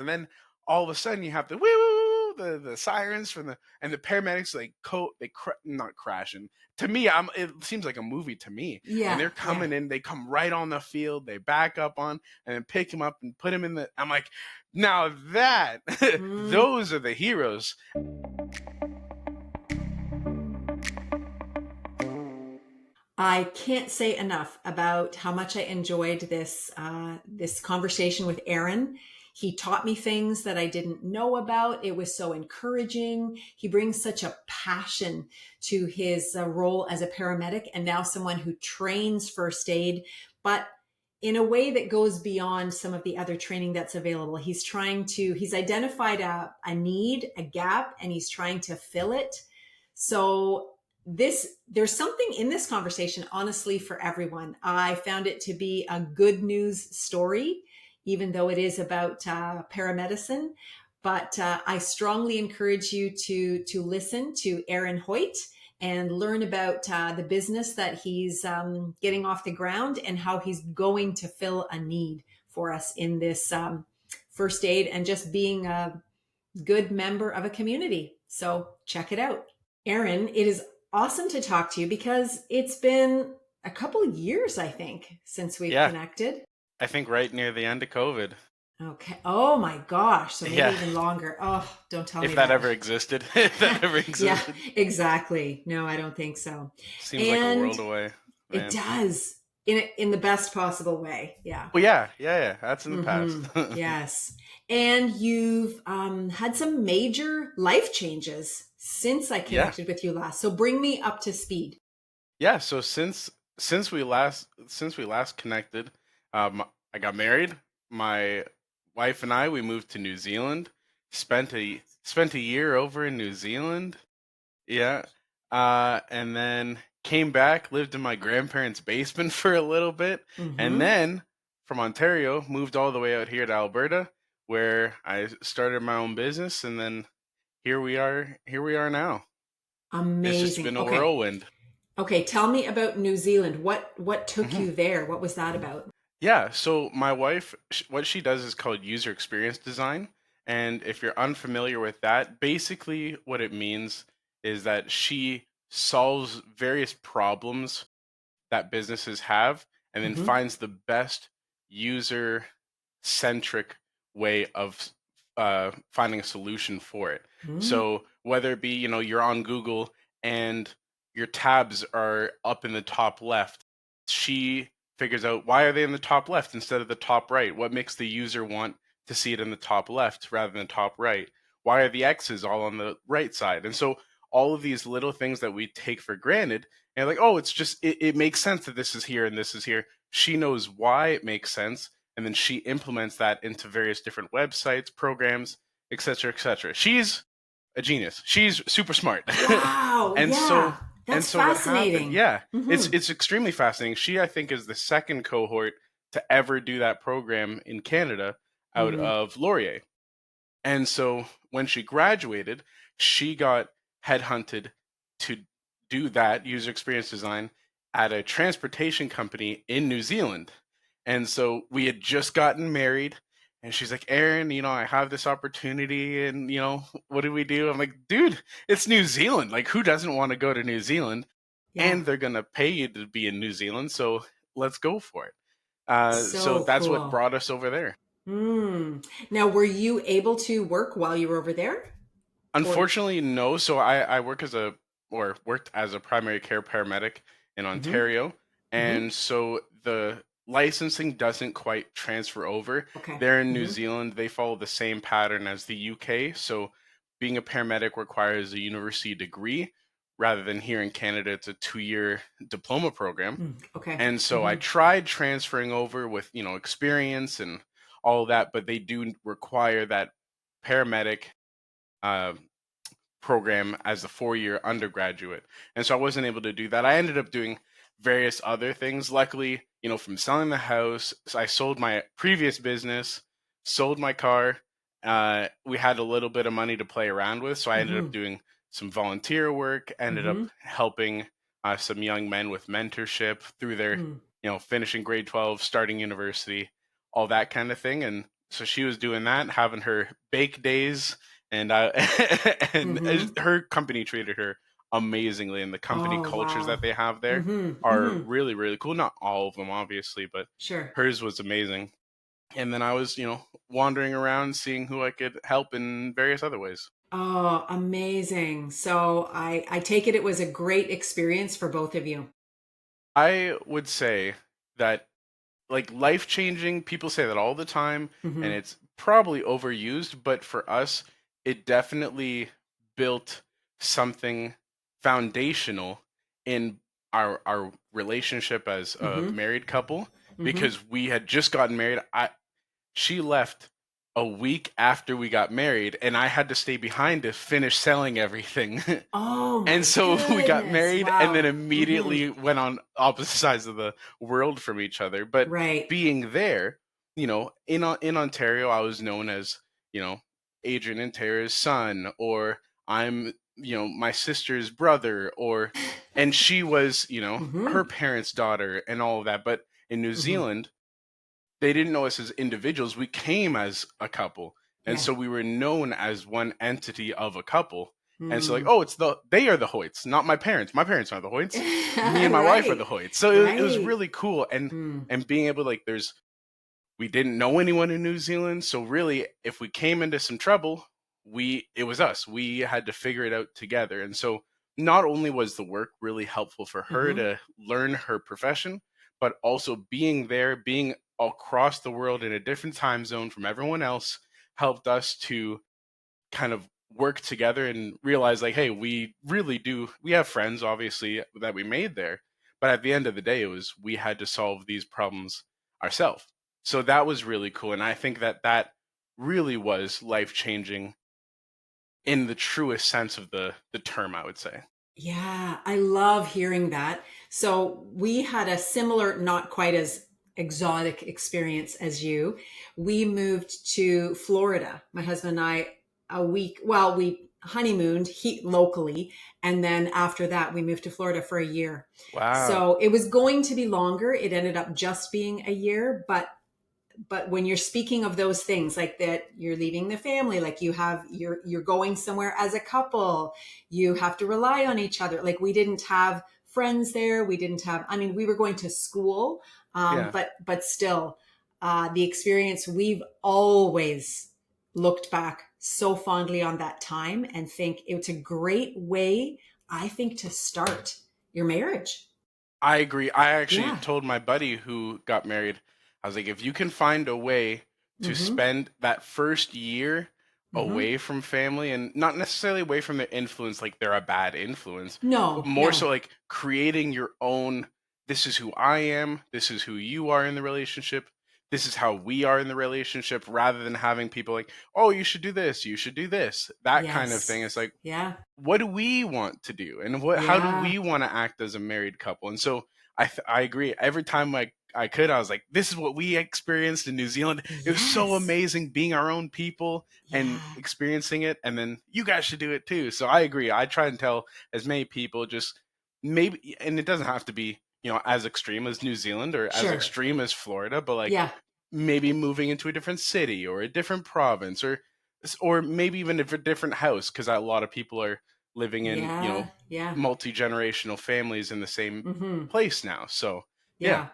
And then all of a sudden you have the woo, woo, woo, the sirens from the paramedics like not crashing. To me, it seems like a movie to me. And Yeah, they're yeah. coming in, they come right on the field, they back up on and then pick him up and put him in the. I'm like, now that Mm. those are the heroes. I can't say enough about how much I enjoyed this conversation with Aaron. He taught me things that I didn't know about. It was so encouraging. He brings such a passion to his role as a paramedic and now someone who trains first aid, but in a way that goes beyond some of the other training that's available. He's identified a need, a gap, and he's trying to fill it. So there's something in this conversation, honestly, for everyone. I found it to be a good news story, even though it is about paramedicine. But I strongly encourage you to listen to Aaron Hoyte and learn about the business that he's getting off the ground and how he's going to fill a need for us in this first aid and just being a good member of a community. So check it out. Aaron, it is awesome to talk to you because it's been a couple years, I think, since we've Yeah, connected. I think right near the end of COVID. Okay. Oh my gosh. So maybe Yeah, even longer. Oh, don't tell if me that that. ever existed. If that ever Yeah, existed. exactly. No, I don't think so. Seems like a And world away, it man. does in the best possible way. Yeah. Well, yeah. That's in the past. Mm-hmm. Yes. And you've had some major life changes since I Yeah, connected with you last. So bring me up to speed. yeah. So since we last connected, I got married. My wife and I we moved to New Zealand. Spent a year over in New Zealand. Yeah. And then came back, lived in my grandparents' basement for a little bit, and Mm-hmm. then from Ontario moved all the way out here to Alberta, where I started my own business, and then here we are. Here we are now. It's just Amazing. been a Okay. whirlwind. Okay. Tell me about New Zealand. What took Mhm. you there? What was that about? Yeah, so my wife, what she does is called user experience design. And if you're unfamiliar with that, basically what it means is that she solves various problems that businesses have and then Mm-hmm. finds the best user centric way of finding a solution for it. Mm-hmm. So whether it be, you're on Google and your tabs are up in the top left, she figures out why are they in the top left instead of the top right? What makes the user want to see it in the top left rather than the top right? Why are the X's all on the right side? And so all of these little things that we take for granted and like, oh, it's just it makes sense that this is here and this is here. She knows why it makes sense, and then she implements that into various different websites, programs, etc., etc. She's a genius. She's super smart. Wow. and Yeah. so and That's so what happened? fascinating. Yeah, it's Mm-hmm. it's extremely fascinating. She I think is the second cohort to ever do that program in Canada out Mm-hmm. of Laurier. And so when she graduated, she got headhunted to do that user experience design at a transportation company in New Zealand. And so we had just gotten married, and she's like, Aaron, I have this opportunity, and what do we do? I'm like, dude, it's New Zealand. Like, who doesn't want to go to New Zealand? Yeah. And they're gonna pay you to be in New Zealand, so let's go for it. So So that's what cool. brought us over there. Now, were you able to work while you were over there? Or Unfortunately, no. So I worked as a primary care paramedic in mm-hmm. Ontario, Mm-hmm. and so the licensing doesn't quite transfer over. Okay. There in New Mm-hmm. Zealand, they follow the same pattern as the UK. So being a paramedic requires a university degree, rather than here in Canada, it's a 2-year diploma program. Okay. And so I Mm-hmm. tried transferring over with, experience and all that, but they do require that paramedic uh, program as a 4-year undergraduate. And so I wasn't able to do that. I ended up doing various other things. Luckily, from selling the house, so I sold my previous business, sold my car. We had a little bit of money to play around with. So I ended up Mm-hmm. doing some volunteer work, ended up Mm-hmm. helping some young men with mentorship through their, Mm. finishing grade 12, starting university, all that kind of thing. And So she was doing that, having her bake days, and I and Mm-hmm. her company treated her amazingly, and the company Oh, cultures wow. that they have there Mm-hmm. are Mm-hmm. really, really cool. Not all of them, obviously, but Sure. hers was amazing. And then I was, wandering around seeing who I could help in various other ways. Oh, amazing. So I take it was a great experience for both of you. I would say that, like, life changing, people say that all the time, and Mm-hmm. it's probably overused, but for us, it definitely built something foundational in our relationship as a Mm-hmm. married couple, Mm-hmm. because we had just gotten married. She left a week after we got married, and I had to stay behind to finish selling everything. Oh And my so we got goodness. married and then Wow. Mm-hmm. immediately went on opposite sides of the world from each other. But Right. being there, in Ontario, I was known as, you know, Adrian and Tara's son, or I'm, my sister's brother, and she was, her Mm-hmm. parents' daughter and all of that. But in New Mm-hmm. Zealand, they didn't know us as individuals. We came as a couple. And Yeah. so we were known as one entity of a couple. And so, like, Mm. oh, they are the Hoyts, not my parents. My parents aren't the Hoyts. Me and my wife are the Right. Hoyts. So it was Right. really cool. And Mm. and being able to, like, we didn't know anyone in New Zealand. So really, if we came into some trouble, it was us. We had to figure it out together. And so not only was the work really helpful for her Mm-hmm. to learn her profession, but also being there, being across the world in a different time zone from everyone else, helped us to kind of work together and realize, like, hey, we have friends, obviously, that we made there, but at the end of the day, it was we had to solve these problems ourselves. So that was really cool, and I think that really was life changing in the truest sense of the term, I would say. Yeah, I love hearing that. So we had a similar, not quite as exotic experience as you. We moved to Florida, my husband and I, a week. Well, we honeymooned locally, and then after that, we moved to Florida for a year. Wow. So it was going to be longer. It ended up just being a year, but when you're speaking of those things like that, you're leaving the family, like you're going somewhere as a couple, you have to rely on each other. Like we didn't have friends there, we didn't have, I mean, we were going to school, Yeah. but still, the experience, we've always looked back so fondly on that time and think it's a great way, I think, to start your marriage. I agree. I actually Yeah. told my buddy who got married, I was like, if you can find a way to Mm-hmm. spend that first year Mm-hmm. away from family, and not necessarily away from their influence, like they're a bad influence, but No, more so no. like creating your own, this is who I am, this is who you are in the relationship, this is how we are in the relationship, rather than having people like, oh, you should do this, you should do this, that kind of thing. Yes. It's like, Yeah. what do we want to do, and how do Yeah. we want to act as a married couple? And so I agree, every time I could, I was like, this is what we experienced in New Zealand. It was so Yes. amazing being our own people and Yeah. experiencing it, and then you guys should do it too. So I agree, I try and tell as many people, just maybe, and it doesn't have to be, as extreme as New Zealand or as Sure. extreme as Florida, but like Yeah. maybe moving into a different city or a different province, or maybe even a different house, because a lot of people are living in, Yeah. Yeah. multi-generational families in the same Mm-hmm. place now. So yeah. Yeah.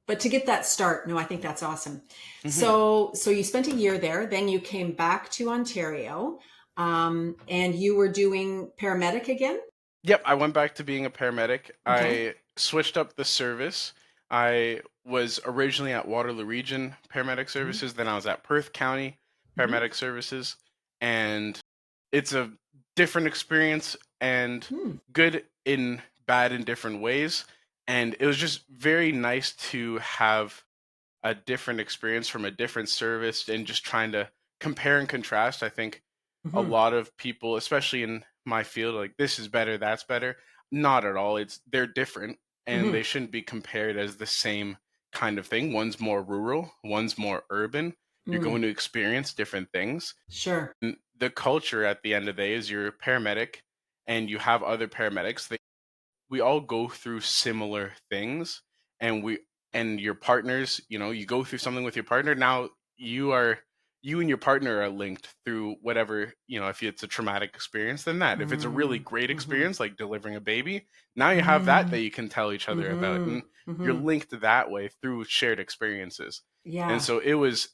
But to get that start, no, I think that's awesome. Hmm. So you spent a year there, then you came back to Ontario, and you were doing paramedic again. Yep, I went back to being a paramedic. Okay. I switched up the service. I was originally at Waterloo Region Paramedic Mm-hmm. Services, then I was at Perth County Mm-hmm. Paramedic Services, and it's a different experience, and Hmm. good in bad in different ways. And it was just very nice to have a different experience from a different service, and just trying to compare and contrast. I think a Mm-hmm. lot of people, especially in my field, like, this is better, that's better. Not at all. They're different, and Mm-hmm. they shouldn't be compared as the same kind of thing. One's more rural, one's more urban. You're Mm. going to experience different things. Sure. And the culture at the end of the day is you're a paramedic and you have other paramedics. We all go through similar things, and your partners, you go through something with your partner. Now you are you and your partner are linked through whatever, if it's a traumatic experience, then that. If it's a really Mm, great mhm, experience, like delivering a baby, now you have that mm, that you can tell each other about. And mhm, you're mhm. linked that way through shared experiences. And Yeah. so it was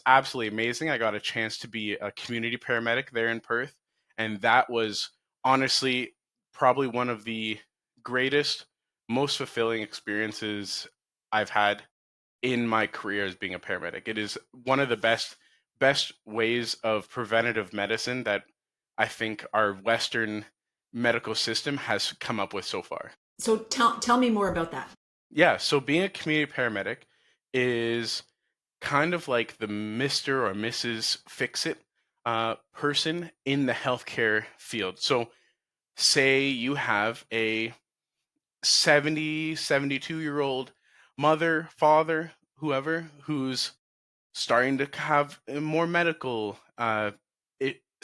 absolutely amazing. I got a chance to be a community paramedic there in Perth, and that was honestly probably one of the greatest, most fulfilling experiences I've had in my career as being a paramedic. It is one of the best ways of preventative medicine that I think our Western medical system has come up with so far. So tell me more about that. Yeah, so being a community paramedic is kind of like the Mr. or Mrs. Fix It person in the healthcare field. So say you have a 72-year-old mother, father, whoever, who's starting to have more medical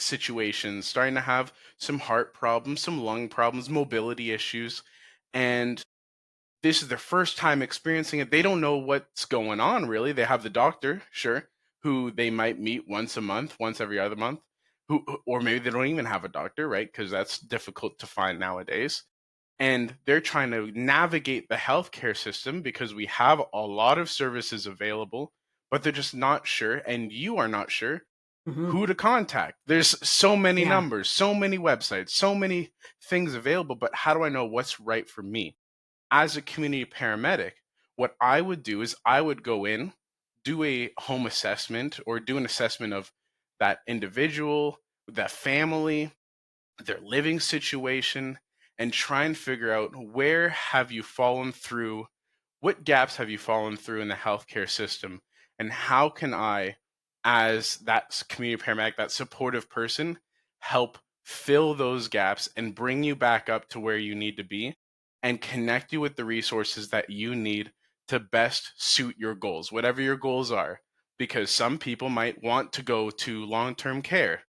situations, starting to have some heart problems, some lung problems, mobility issues. And this is their first time experiencing it. They don't know what's going on, really. They have the doctor, sure, who they might meet once a month, once every other month, or maybe they don't even have a doctor, right? Because that's difficult to find nowadays. And they're trying to navigate the healthcare system because we have a lot of services available, but they're just not sure. And you are not sure Hmm. who to contact. There's so many Yeah. numbers, so many websites, so many things available, but how do I know what's right for me? As a community paramedic, what I would do is I would go in, do a home assessment or do an assessment of that individual, that family, their living situation, and try and figure out where have you fallen through, what gaps have you fallen through in the healthcare system, and how can I, as that community paramedic, that supportive person, help fill those gaps and bring you back up to where you need to be and connect you with the resources that you need to best suit your goals, whatever your goals are. Because some people might want to go to long term care.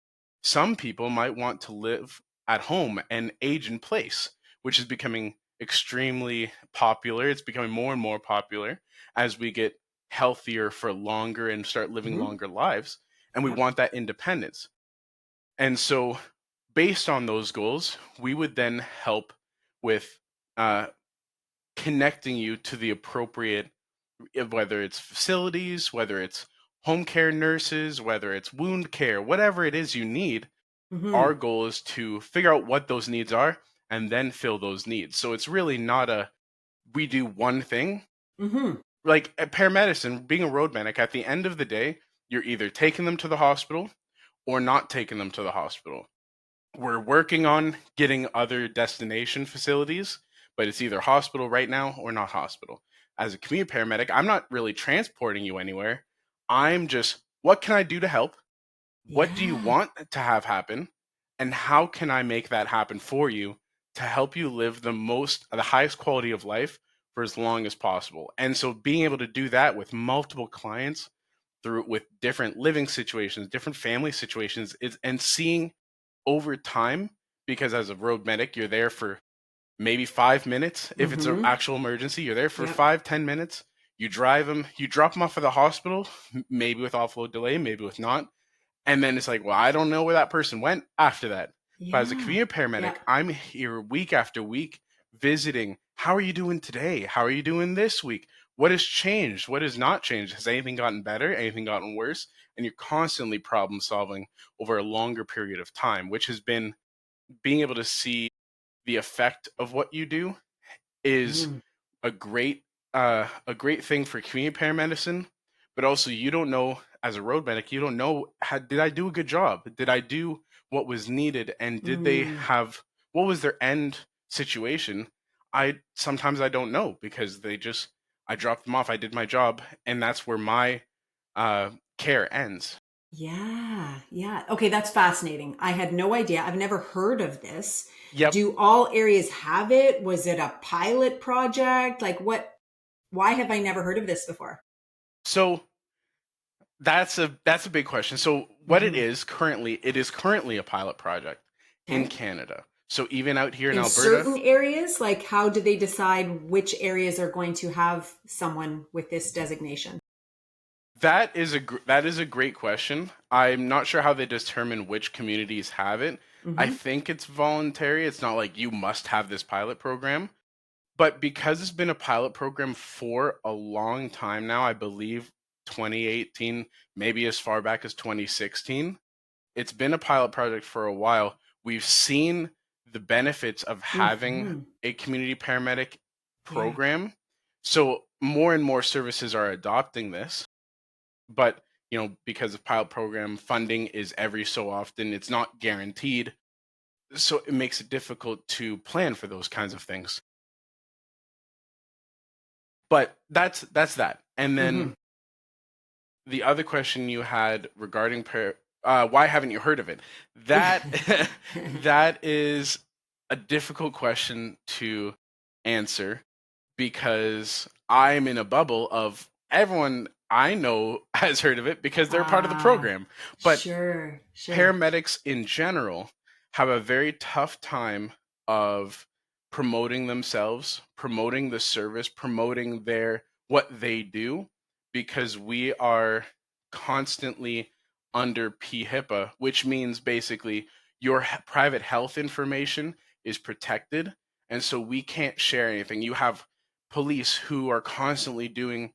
Some people might want to live at home and age in place, which is becoming extremely popular. It's becoming more and more popular as we get healthier for longer and start living Hmm. longer lives. And we Yep. want that independence. And so, based on those goals, we would then help with uh, connecting you to the appropriate, whether it's facilities, whether it's home care nurses, whether it's wound care, whatever it is you need. Our Hmm. goal is to figure out what those needs are and then fill those needs. So it's really not a we do one thing. Hmm. Like at paramedicine, being a road medic, at the end of the day, you're either taking them to the hospital or not taking them to the hospital. We're working on getting other destination facilities, but it's either hospital right now or not hospital. As a community paramedic, I'm not really transporting you anywhere. I'm just, what can I do to help? What do you Yeah. want to have happen? And how can I make that happen for you to help you live the highest quality of life for as long as possible? And so being able to do that with multiple clients through with different living situations, different family situations is and seeing over time, because as a road medic, you're there for maybe 5 minutes. If it's an Hmm. actual emergency, you're there for Yep. 5, 10 minutes. You drive them, you drop them off at the hospital, maybe with offload delay, maybe with not. And then it's like, well, I don't know where that person went after that. But as a Yeah. community paramedic, Yeah. I'm here week after week visiting. How are you doing today? How are you doing this week? What has changed? What has not changed? Has anything gotten better? Anything gotten worse? And you're constantly problem solving over a longer period of time, which has been being able to see the effect of what you do is Mm. a great thing for community paramedicine, but also you don't know as a road medic, you don't know did I do a good job? Did I do what was needed? And did they Mm. have what was their end situation? I don't know because I dropped them off, I did my job, and that's where my care ends. Yeah, yeah. Okay, that's fascinating. I had no idea. I've never heard of this. Yep. Do all areas have it? Was it a pilot project? Like why have I never heard of this before? So that's a big question. So what Hmm. it is currently a pilot project in Okay. Canada. So even out here in In Alberta, certain areas, like how do they decide which areas are going to have someone with this designation? That is a great question. I'm not sure how they determine which communities have it. I Mm-hmm. think it's voluntary. It's not like you must have this pilot program. But because it's been a pilot program for a long time now, I believe 2018, maybe as far back as 2016, it's been a pilot project for a while. We've seen the benefits of having Mm-hmm. a community paramedic Yeah. program. So more and more services are adopting this. But, because of pilot program funding is every so often, it's not guaranteed. So it makes it difficult to plan for those kinds of things. But that's that. And then Mm-hmm. the other question you had regarding why haven't you heard of it? That that is a difficult question to answer because I'm in a bubble of everyone I know has heard of it because they're part of the Ah, program. But sure, sure. paramedics in general have a very tough time of promoting themselves, promoting the service, promoting their what they do because we are constantly under PHIPAA, which means basically your private health information is protected and so we can't share anything. You have police who are constantly doing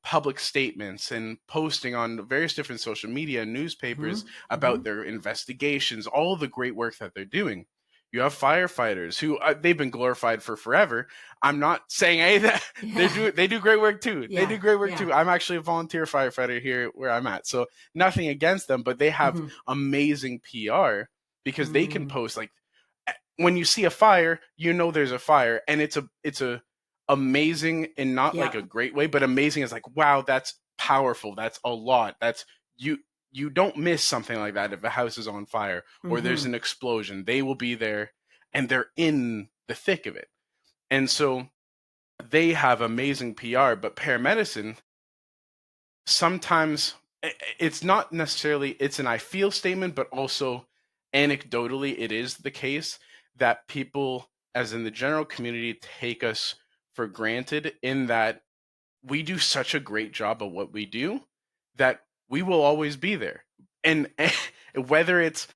public statements and posting on various different social media and Mm-hmm. newspapers Mm-hmm. about their investigations, all the great work that they're doing. You have firefighters who they've been glorified for forever. I'm not saying any of that. Yeah, They do great work too. They yeah, do great work yeah. too. I'm actually a volunteer firefighter here where I'm at, so nothing against them, but they have Mm-hmm. amazing PR because they can Mm, post like when you see a fire, there's a fire, and it's a amazing in not like yeah. a great way, but amazing is like wow, that's powerful, that's a lot, that's you you don't miss something like that if a house is on fire or there's Mm-hmm. an explosion. They will be there and they're in the thick of it. And so they have amazing PR, but paramedicine sometimes it's not necessarily it's an I feel statement, but also anecdotally it is the case that people as in the general community take us for granted in that we do such a great job of what we do that we will always be there. And whether it's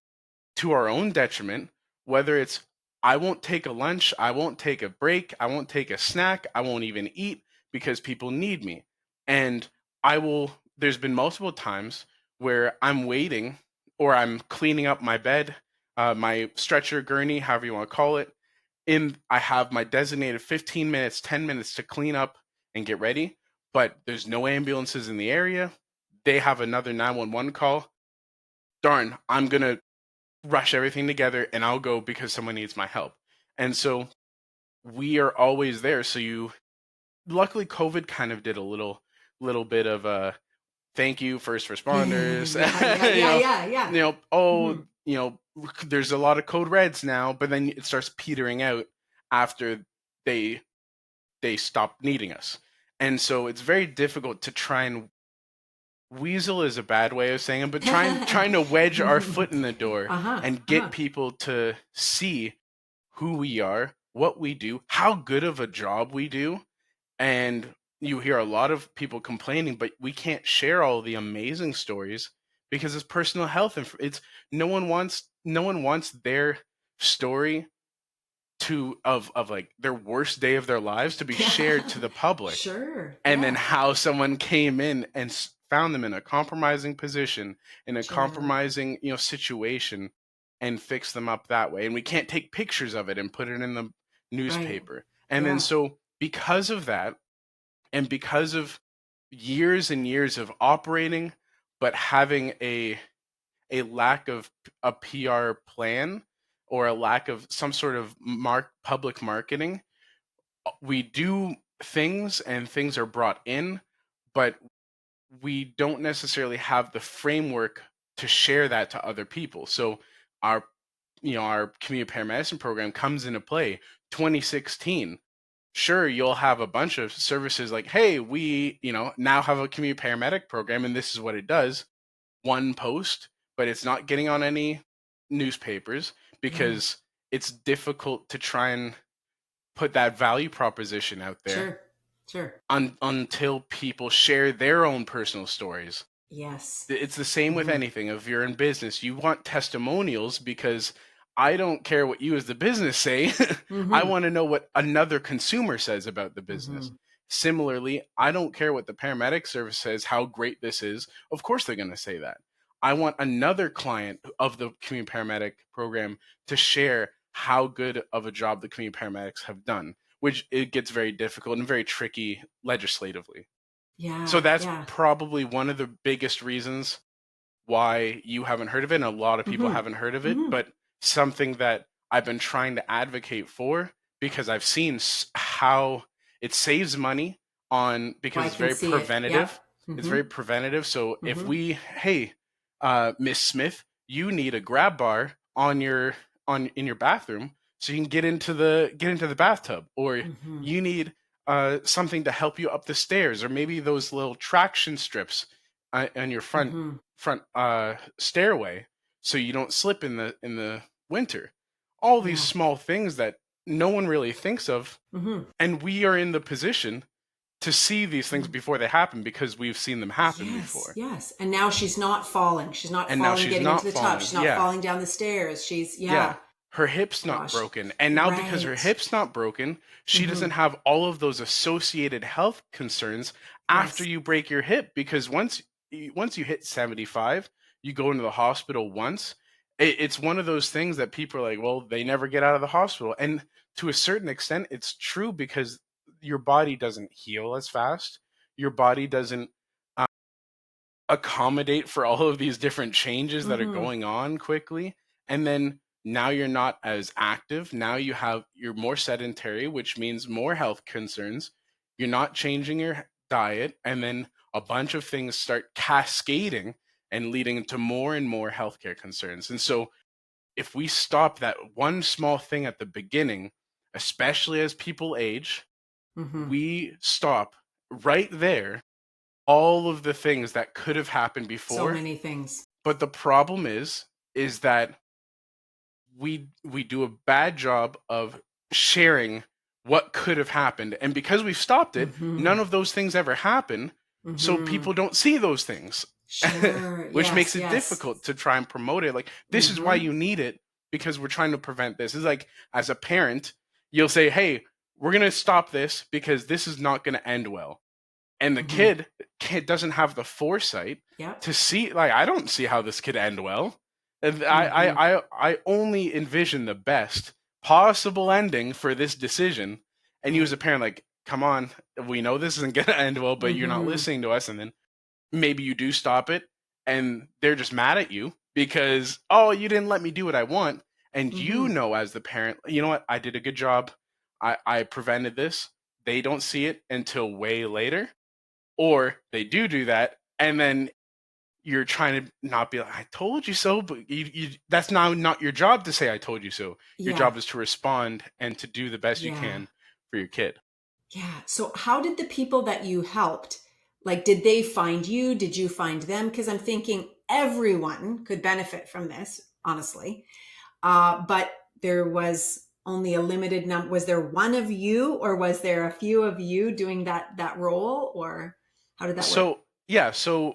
to our own detriment, whether it's I won't take a lunch, I won't take a break, I won't take a snack, I won't even eat because people need me. And there's been multiple times where I'm waiting or I'm cleaning up my bed, my stretcher, gurney, however you want to call it. I have my designated 15 minutes, 10 minutes to clean up and get ready, but there's no ambulances in the area. They have another 911 call. Darn, I'm going to rush everything together and I'll go because someone needs my help. And so we are always there. So luckily COVID kind of did a little bit of a thank you first responders. Yeah, yeah, yeah, yeah, yeah. Oh, Mm-hmm. there's a lot of code reds now, but then it starts petering out after they they stop needing us. And so it's very difficult to try and weasel is a bad way of saying it, but trying to wedge our foot in the door Uh-huh. and Uh-huh. get people to see who we are, what we do, how good of a job we do. And you hear a lot of people complaining, but we can't share all the amazing stories because it's personal health and it's no one wants their story of like their worst day of their lives to be shared to the public, Sure. and then Yeah. how someone came in and found them in a compromising position, in a Sure. compromising situation, and fix them up that way. And we can't take pictures of it and put it in the Right. newspaper. And then Yeah. so because of that, and because of years and years of operating, but having a lack of a PR plan or a lack of some sort of public marketing, we do things and things are brought in, but we don't necessarily have the framework to share that to other people. So our our community paramedicine program comes into play 2016. Sure, you'll have a bunch of services like, hey, we now have a community paramedic program and this is what it does. One post, but it's not getting on any newspapers Mm. because it's difficult to try and put that value proposition out there. Sure. Sure. until people share their own personal stories. Yes. It's the same with Hmm. anything. If you're in business, you want testimonials because I don't care what you as the business say. I Hmm. want to know what another consumer says about the business. Hmm. Similarly, I don't care what the paramedic service says, how great this is. Of course, they're going to say that. I want another client of the community paramedic program to share how good of a job the community paramedics have done, which it gets very difficult and very tricky legislatively. So Yeah. that's Yeah. probably one of the biggest reasons why you haven't heard of it and a lot of people Hmm. haven't heard of it, Hmm. but something that I've been trying to advocate for because I've seen how it saves money on because I it's can very see it. preventative. Yep. It's Hmm. very preventative. So if Hmm. we, hey, Miss Smith, you need a grab bar on your on in your bathroom so you can get into the bathtub, or Hmm. you need something to help you up the stairs, or maybe those little traction strips on your Hmm. front stairway so you don't slip in the winter. All these Yeah. small things that no one really thinks of, Hmm. and we are in the position to see these things before they happen because we've seen them happen Yes, before. yes. And now she's not falling. She's not And now falling she's getting into not the tub. falling. She's not Yeah. falling down the stairs. She's, Yeah. yeah. Her hip's not Gosh. broken. And now because her Right. hip's not broken, she doesn't Hmm. have all of those associated health concerns after Yes. you break your hip, because once you hit 75, you go into the hospital once. It's one of those things that people are like, well, they never get out of the hospital. And to a certain extent, it's true because your body doesn't heal as fast. Your body doesn't accommodate for all of these different changes that are Hmm. going on quickly. And then now you're not as active. Now you're more sedentary, which means more health concerns. You're not changing your diet, and then a bunch of things start cascading and leading to more and more healthcare concerns. And so if we stop that one small thing at the beginning, especially as people age, Hmm. we stop right there all of the things that could have happened So before. many things. But the problem is that we do a bad job of sharing what could have happened. And because we've stopped it, Hmm. none of those things ever happen. So Hmm. people don't see those things, Sure. which Yes, makes it yes. difficult to try and promote it. Like, this is why Hmm. you need it, because we're trying to prevent this. It's like, as a parent, you'll say, hey, we're going to stop this because this is not going to end well, and the Hmm. kid doesn't have the foresight Yep. to see, like, I don't see how this could end well. And Hmm. I only envision the best possible ending for this decision. And you as a Right. parent, like, come on, we know this isn't gonna end well, but you're not Hmm. listening to us. And then maybe you do stop it, and they're just mad at you because, oh, you didn't let me do what I want. And you Hmm. know, as the parent, you know what, I did a good job. I prevented this. They don't see it until way later, or they do that, and then you're trying to not be like, I told you so, but that's now not your job to say I told you so. Your Yeah. job is to respond and to do the best you Yeah. can for your kid. Yeah. So, how did the people that you helped, like, did they find you? Did you find them? Because I'm thinking everyone could benefit from this, honestly. But there was only a limited number. Was there one of you, or was there a few of you doing that role, or how did that work? So yeah, so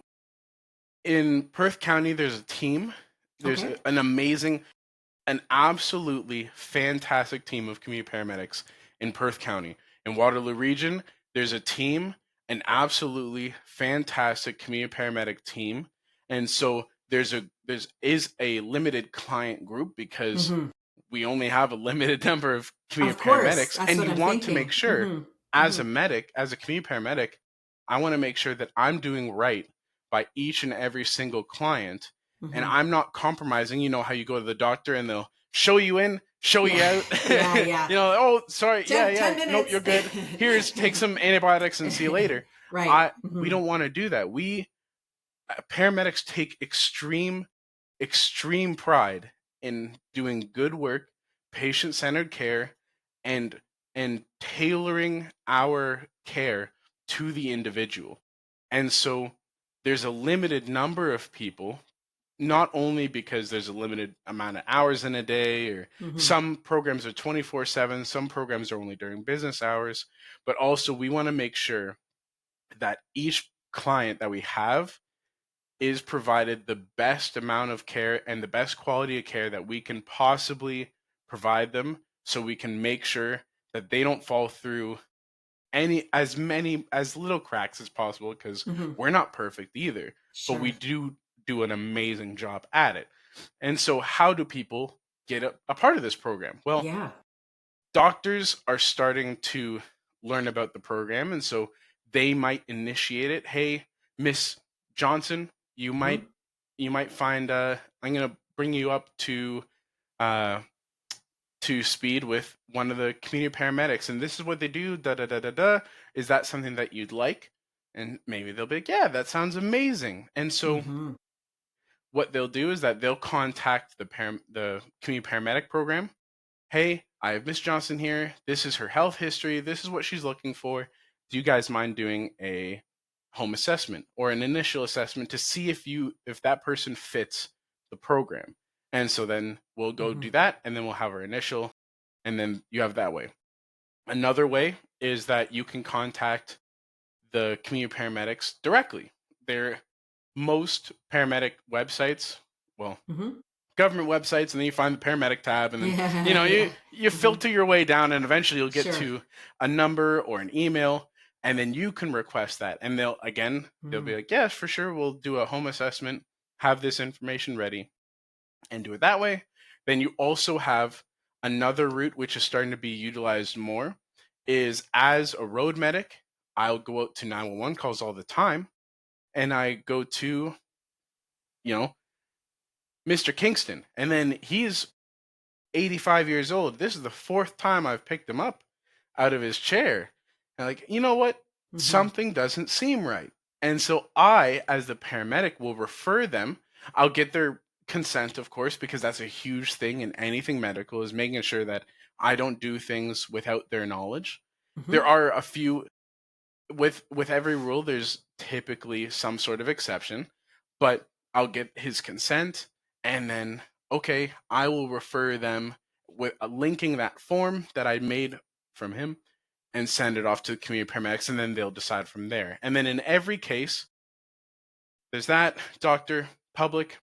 in Perth County, there's a team. There's Okay. an absolutely fantastic team of community paramedics in Perth County. In Waterloo Region, there's a team, an absolutely fantastic community paramedic team. And so there's a limited client group because Hmm. we only have a limited number of Of community course, paramedics, that's and what you I'm want to thinking. make sure, Hmm. as Hmm. a medic, as a community paramedic, I want to make sure that I'm doing right by each and every single client, and Hmm. I'm not compromising. You know how you go to the doctor and they'll show you in, show Yeah. you out. Yeah. Yeah. Oh, sorry, yeah, 10 yeah, nope, minutes. you're good. Here's, take some antibiotics and see you later. Right. We Hmm. don't want to do that. We paramedics take extreme pride in doing good work, patient-centered care, and tailoring our care to the individual. And so there's a limited number of people, not only because there's a limited amount of hours in a day, or Hmm. some programs are 24/7, some programs are only during business hours, but also we want to make sure that each client that we have is provided the best amount of care and the best quality of care that we can possibly provide them, so we can make sure that they don't fall through many as little cracks as possible, because Hmm. we're not perfect either, but we Sure. do an amazing job at it. And so how do people get a part of this program? Well, Yeah. doctors are starting to learn about the program, and so they might initiate it. Hey, Miss Johnson, you might Hmm. find I'm going to bring you up uh to speed with one of the community paramedics, and this is what they do, da da da da da. Is that something that you'd like? And maybe they'll be like, yeah, that sounds amazing. And so Hmm. what they'll do is that they'll contact the community paramedic program. Hey, I have Miss Johnson here. This is her health history. This is what she's looking for. Do you guys mind doing a home assessment or an initial assessment to see if that person fits the program? And so then we'll go Hmm. do that, and then we'll have our initial, and then you have that way. Another way is that you can contact the community paramedics directly. They're most paramedic websites, well, Hmm. government websites, and then you find the paramedic tab, and then Yeah. Yeah. you Hmm. filter your way down, and eventually you'll get Sure. to a number or an email, and then you can request that, and they'll be Mm. like, yes, for sure, we'll do a home assessment, have this information ready, and do it that way. Then you also have another route which is starting to be utilized more, is as a road medic. I'll go out to 911 calls all the time, and I go to, you know, Mr. Kingston, and then he's 85 years old. This is the fourth time I've picked him up out of his chair. And like, you know what? Hmm. Something doesn't seem right. And so I, as the paramedic, will refer them. I'll get their consent, of course, because that's a huge thing in anything medical, is making sure that I don't do things without their knowledge. There Hmm. are a few, with every rule, there's typically some sort of exception, but I'll get his consent, and then okay, I will refer them with linking that form that I made from him, and send it off to the community paramedics, and then they'll decide from there. And then in every case, there's that doctor, public,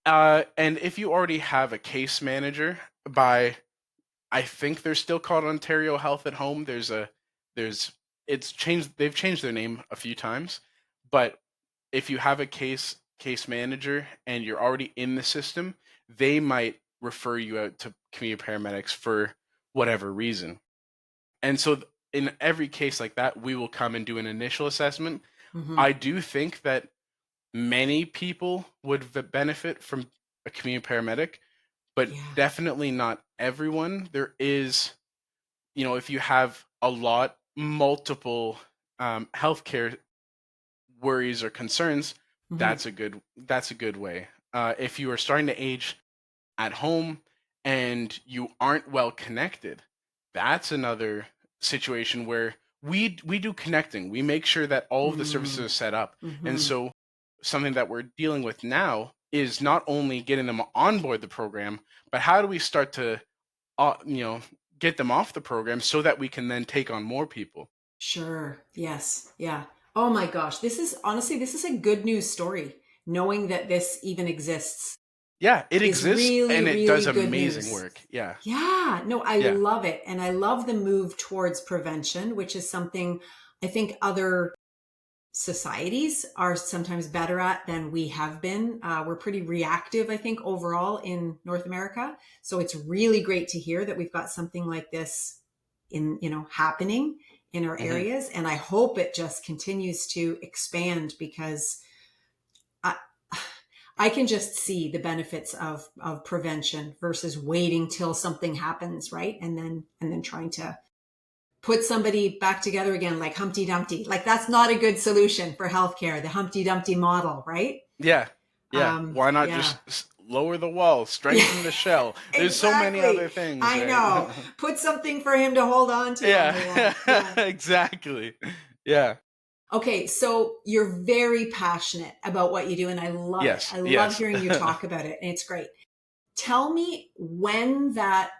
and if you already have a case manager by, I think they're still called Ontario Health at Home. There's it's changed. They've changed their name a few times, but if you have a case manager and you're already in the system, they might refer you out to community paramedics for whatever reason. And so in every case like that, we will come and do an initial assessment. Hmm. I do think that many people would benefit from a community paramedic, but Yeah. definitely not everyone. There is, if you have multiple healthcare worries or concerns, Hmm. that's a good way. If you are starting to age at home and you aren't well connected, that's another situation where we do connecting. We make sure that all of the services are Hmm. set up, and Hmm. so something that we're dealing with now is not only getting them on board the program, but how do we start to uh, you know get them off the program so that we can then take on more people. Sure. Yes. Yeah. Oh my gosh. This is honestly, this is a good news story. Knowing that this even exists Yeah, it is exists really, and it really does good amazing news. work. Yeah. Yeah. No, I Yeah. love it. And I love the move towards prevention, which is something I think other societies are sometimes better at than we have been. We're pretty reactive, I think, overall in North America. So it's really great to hear that we've got something like this happening in our Hmm. areas. And I hope it just continues to expand because I, I can just see the benefits of prevention versus waiting till something happens, right? And then trying to put somebody back together again like Humpty Dumpty. Like that's not a good solution for healthcare, the Humpty Dumpty model, right? Yeah. Yeah. Why not Yeah. just lower the wall, Yeah, strengthen the shell? There's so many exactly. other things, I right? know. Put something for him to hold on to on the Yeah. wall. Yeah. Exactly. Yeah. Okay, so you're very passionate about what you do, and I love it. Yes, I love yes. hearing you talk about it, and it's great. Tell me when that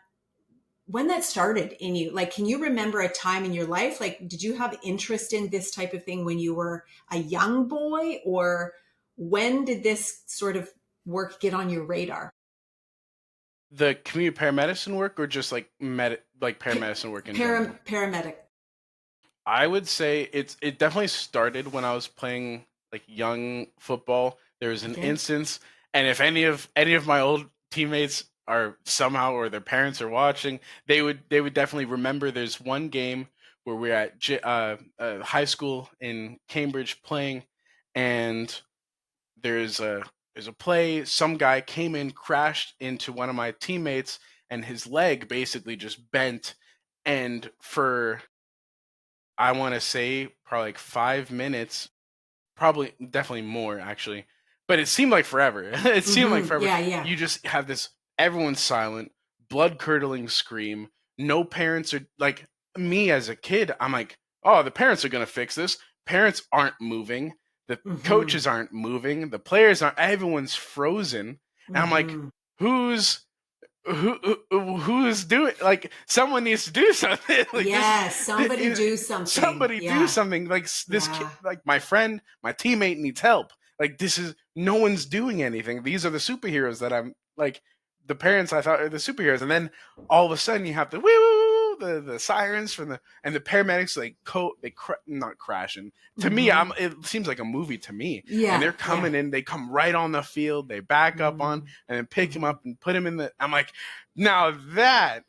started in you. Like, can you remember a time in your life? Like, did you have interest in this type of thing when you were a young boy, or when did this sort of work get on your radar? The community paramedicine work, or just like like Pa- paramedicine work in general? Paramedic. I would say it definitely started when I was playing like young football. There was an Okay. instance, and if any of my old teammates are somehow, or their parents are watching, they would definitely remember. There's one game where we're at high school in Cambridge playing, and there's a there's a play. Some guy came in, crashed into one of my teammates, and his leg basically just bent. And for, I want to say, probably like 5 minutes, probably definitely more actually, but it seemed like forever. It seemed like forever. Yeah, yeah. You just have this, everyone's silent, blood curdling scream. No parents are like, me as a kid. I'm like, oh, the parents are gonna fix this. Parents aren't moving. The Mm-hmm. coaches aren't moving. The players aren't. Everyone's frozen. And I'm like, Mm-hmm. who's who's doing, like, someone needs to do something. Like, Yes, somebody do something. somebody do Yeah, something. Like, this kid, yeah. like my friend, my teammate needs help. Like, this is, no one's doing anything. These are the superheroes that I'm like, the parents I thought are the superheroes. And then all of a sudden you have the woo woo, the sirens from the, and the paramedics, like, not crashing. To me, Mm-hmm. it seems like a movie to me. And Yeah, they're yeah. coming in, they come right on the field, they back up on, and then pick him Mm-hmm. up and put him in the, I'm like, now that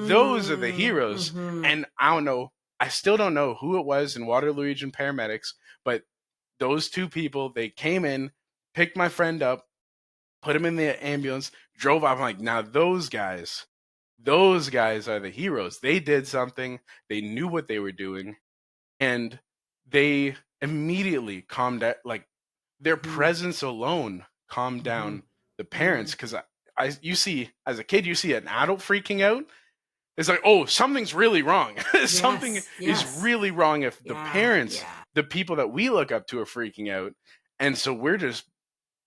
those are the heroes. Mm-hmm. And I don't know, I still don't know who it was in Waterloo Region Paramedics, but those two people, they came in, picked my friend up, put him in the ambulance, drove off. I'm like, now those guys are the heroes. They did something, they knew what they were doing, and they immediately calmed down. Like, their Mm-hmm. presence alone calmed Mm-hmm. down the Mm-hmm. parents. Because you see, as a kid, you see an adult freaking out. It's like, oh, something's really wrong. Something Yes, is yes. really wrong if the Yeah, parents, yeah. the people that we look up to, are freaking out. And so we're just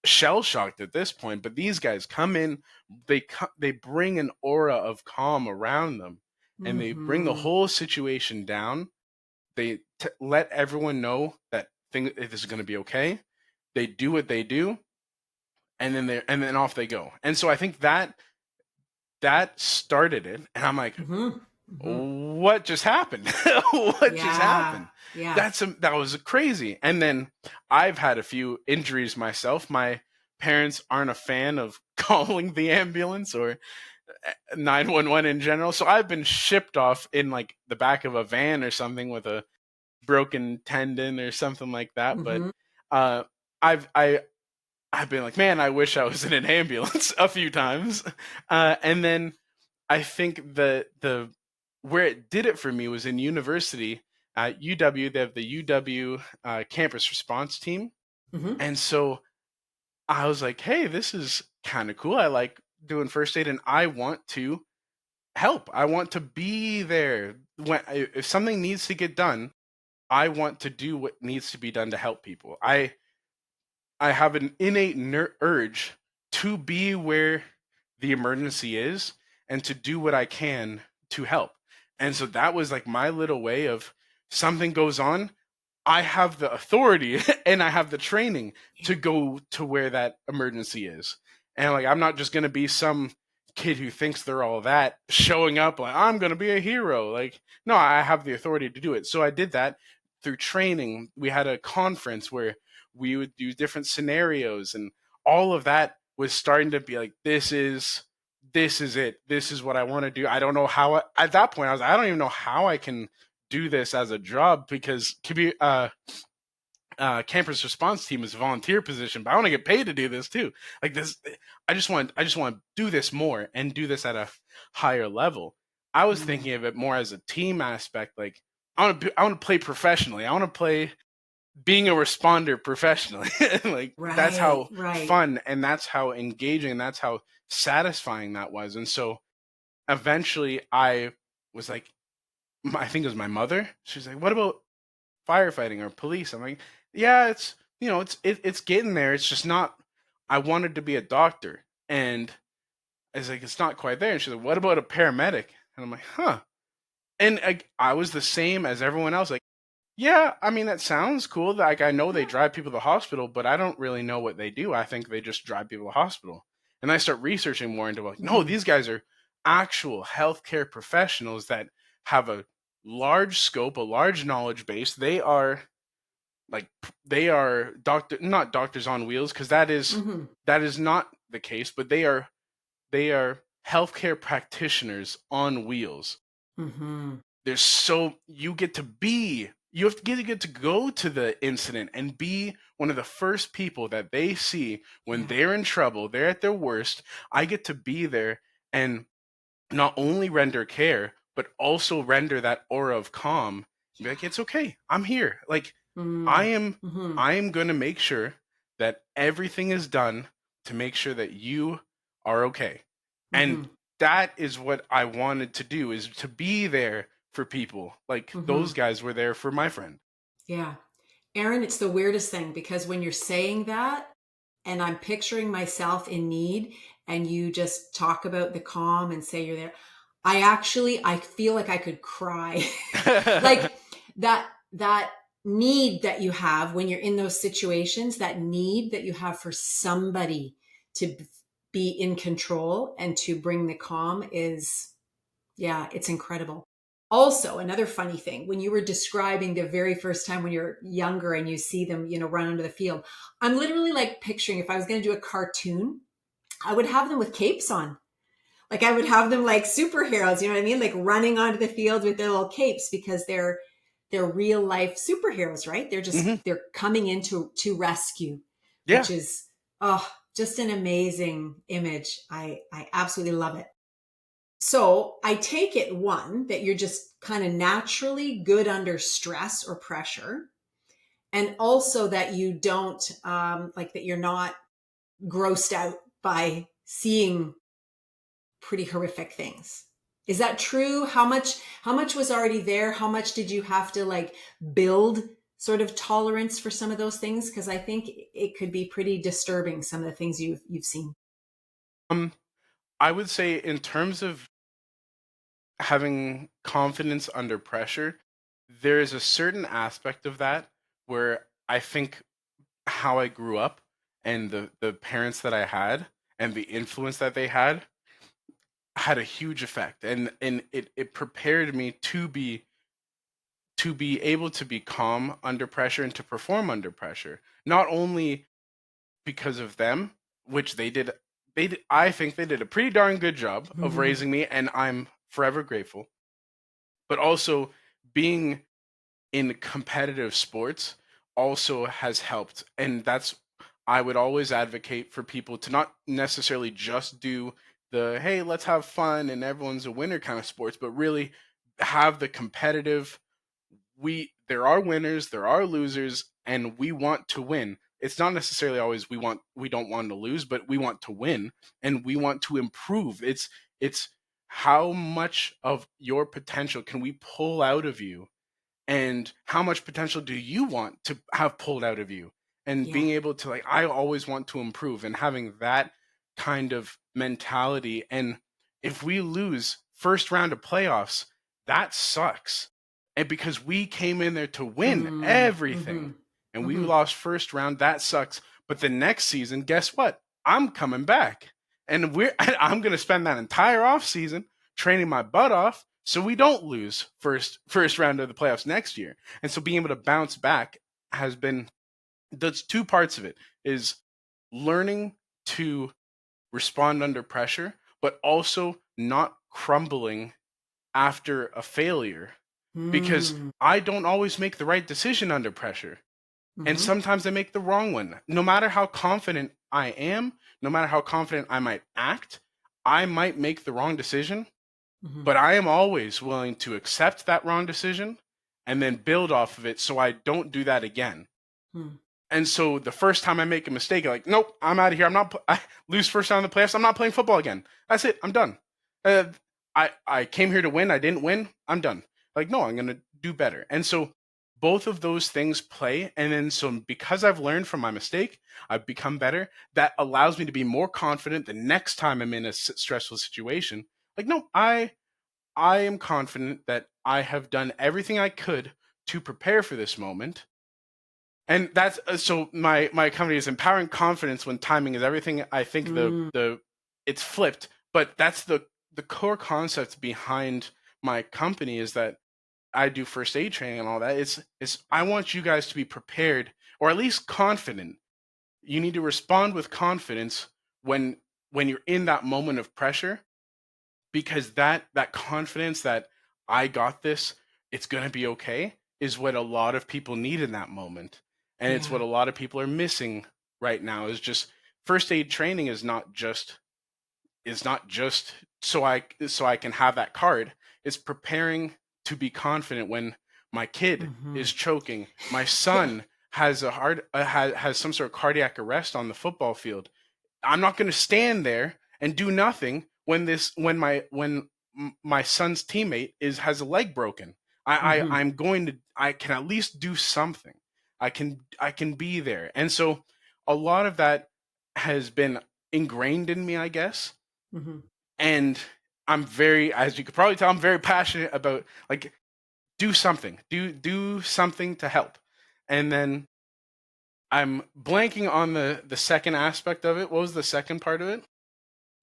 shell shocked at this point. But these guys come in, they bring an aura of calm around them, and they bring the Mm-hmm. whole situation down. They let everyone know that this is going to be okay. They do what they do, and then off they go. And so I think that started it. And I'm like, Mm-hmm. Mm-hmm. what just happened? What just Yeah, happened? yeah. That was crazy. And then I've had a few injuries myself. My parents aren't a fan of calling the ambulance or 911 in general, so I've been shipped off in like the back of a van or something with a broken tendon or something like that. But Mm-hmm. uh, I've I I've been like, man, I wish I was in an ambulance a few times. And then I think the where it did it for me was in university at UW. They have the UW campus response team, Mm-hmm. and so I was like, hey, this is kind of cool. I like doing first aid, and I want to help. I want to be there when, if something needs to get done. I want to do what needs to be done to help people. I have an innate urge to be where the emergency is and to do what I can to help. And so that was like my little way of, something goes on, I have the authority and I have the training to go to where that emergency is. And like, I'm not just going to be some kid who thinks they're all that, showing up like, I'm going to be a hero. Like, no, I have the authority to do it. So I did that through training. We had a conference where we would do different scenarios, and all of that was starting to be like, this is it. This is what I want to do. I don't know how at that point I was, I don't even know how I can do this as a job, because campus response team is a volunteer position, but I want to get paid to do this too. Like this, I just want to do this more and do this at a higher level. I was Mm-hmm. thinking of it more as a team aspect. Like, I want to play professionally. I want to play being a responder professionally. Like, that's Right, how right. fun and that's how engaging and that's how satisfying that was. And so eventually I was like, I think it was my mother. She's like, "What about firefighting or police. I'm like, yeah, it's getting there. It's just not. I wanted to be a doctor, and I was like, it's not quite there. And she's like, what about a paramedic? And I'm like, huh. And I was the same as everyone else. Like, yeah, I mean, that sounds cool. Like, I know they Yeah. drive people to the hospital, but I don't really know what they do. I think they just drive people to the hospital. And I start researching more into like, no, Mm-hmm. these guys are actual healthcare professionals that have a large scope, a large knowledge base. Like they are not doctors on wheels, because Mm-hmm. that is not the case, but they are healthcare practitioners on wheels. Mm-hmm. There's so you have to get to go to the incident and be one of the first people that they see when Yeah. they're in trouble, they're at their worst. I get to be there and not only render care, but also render that aura of calm. Be like, it's okay, I'm here. Like, i Mm. am Mm-hmm. I am going to make sure that everything is done to make sure that you are okay. And Mm-hmm. that is what I wanted to do, is to be there for people. Like Mm-hmm. those guys were there for my friend. Yeah. Aaron, it's the weirdest thing because when you're saying that and I'm picturing myself in need and you just talk about the calm and say you're there, I feel like I could cry. Like that need that you have when you're in those situations, that need that you have for somebody to be in control and to bring the calm is, yeah, it's incredible. Also, another funny thing, when you were describing the very first time when you're younger and you see them, run onto the field, I'm literally like picturing if I was going to do a cartoon, I would have them with capes on. Like I would have them like superheroes, you know what I mean? Like running onto the field with their little capes because they're real life superheroes, right? Hmm. They're coming in to rescue, Yeah. which is oh, just an amazing image. I absolutely love it. So I take it one that you're just kind of naturally good under stress or pressure, and also that you don't like that you're not grossed out by seeing pretty horrific things. Is that true? How much was already there? How much did you have to like build sort of tolerance for some of those things? Because I think it could be pretty disturbing, some of the things you've seen. um I would say, in terms of having confidence under pressure, there is a certain aspect of that where I think how I grew up and the parents that I had and the influence that they had a huge effect, and it prepared me to be able to be calm under pressure and to perform under pressure, not only because of them, which I think they did a pretty darn good job of raising me, and I'm forever grateful, but also being in competitive sports also has helped. And that's, I would always advocate for people to not necessarily just do the, hey, let's have fun and everyone's a winner kind of sports, but really have the competitive. There are winners, there are losers, and we want to win. It's not necessarily always we don't want to lose, but we want to win and we want to improve. It's how much of your potential can we pull out of you, and how much potential do you want to have pulled out of you, and Yeah. being able to, like, I always want to improve, and having that kind of mentality. And if we lose first round of playoffs, that sucks, and because we came in there to win Mm, everything mm-hmm. and we Mm-hmm. lost first round, that sucks. But the next season, guess what, I'm coming back, and I'm going to spend that entire off season training my butt off so we don't lose first round of the playoffs next year. And so being able to bounce back has been, that's two parts of it, is learning to respond under pressure, but also not crumbling after a failure, because Mm, I don't always make the right decision under pressure. And mm-hmm. sometimes I make the wrong one. No matter how confident I am, no matter how confident I might act, I might make the wrong decision, Mm-hmm. but I am always willing to accept that wrong decision and then build off of it so I don't do that again. Mm, And so the first time I make a mistake, I'm like, nope, I'm out of here. I lose first round of the playoffs. I'm not playing football again. That's it. I'm done. Uh, I came here to win. I didn't win. I'm done. Like, no, I'm going to do better. And so both of those things play. And then so because I've learned from my mistake, I've become better. That allows me to be more confident the next time I'm in a stressful situation. Like, no, I am confident that I have done everything I could to prepare for this moment. And that's so my company is empowering confidence when timing is everything. I think Mm, the it's flipped, but that's the core concept behind my company is that I do first aid training and all that. It's I want you guys to be prepared or at least confident. You need to respond with confidence when you're in that moment of pressure, because that confidence that I got this, it's going to be okay, is what a lot of people need in that moment. And it's what yeah. a lot of people are missing right now is just first aid training is not just so I can have that card. It's preparing to be confident when my kid Hmm. is choking, my Yeah. son has a heart has some sort of cardiac arrest on the football field. I'm not going to stand there and do nothing when my son's teammate is has a leg broken. Hmm. I can at least do something. I can be there. And so a lot of that has been ingrained in me, I guess. Hmm. And I'm very, as you could probably tell, I'm very passionate about like do something. Do something to help. And then I'm blanking on the second aspect of it. What was the second part of it?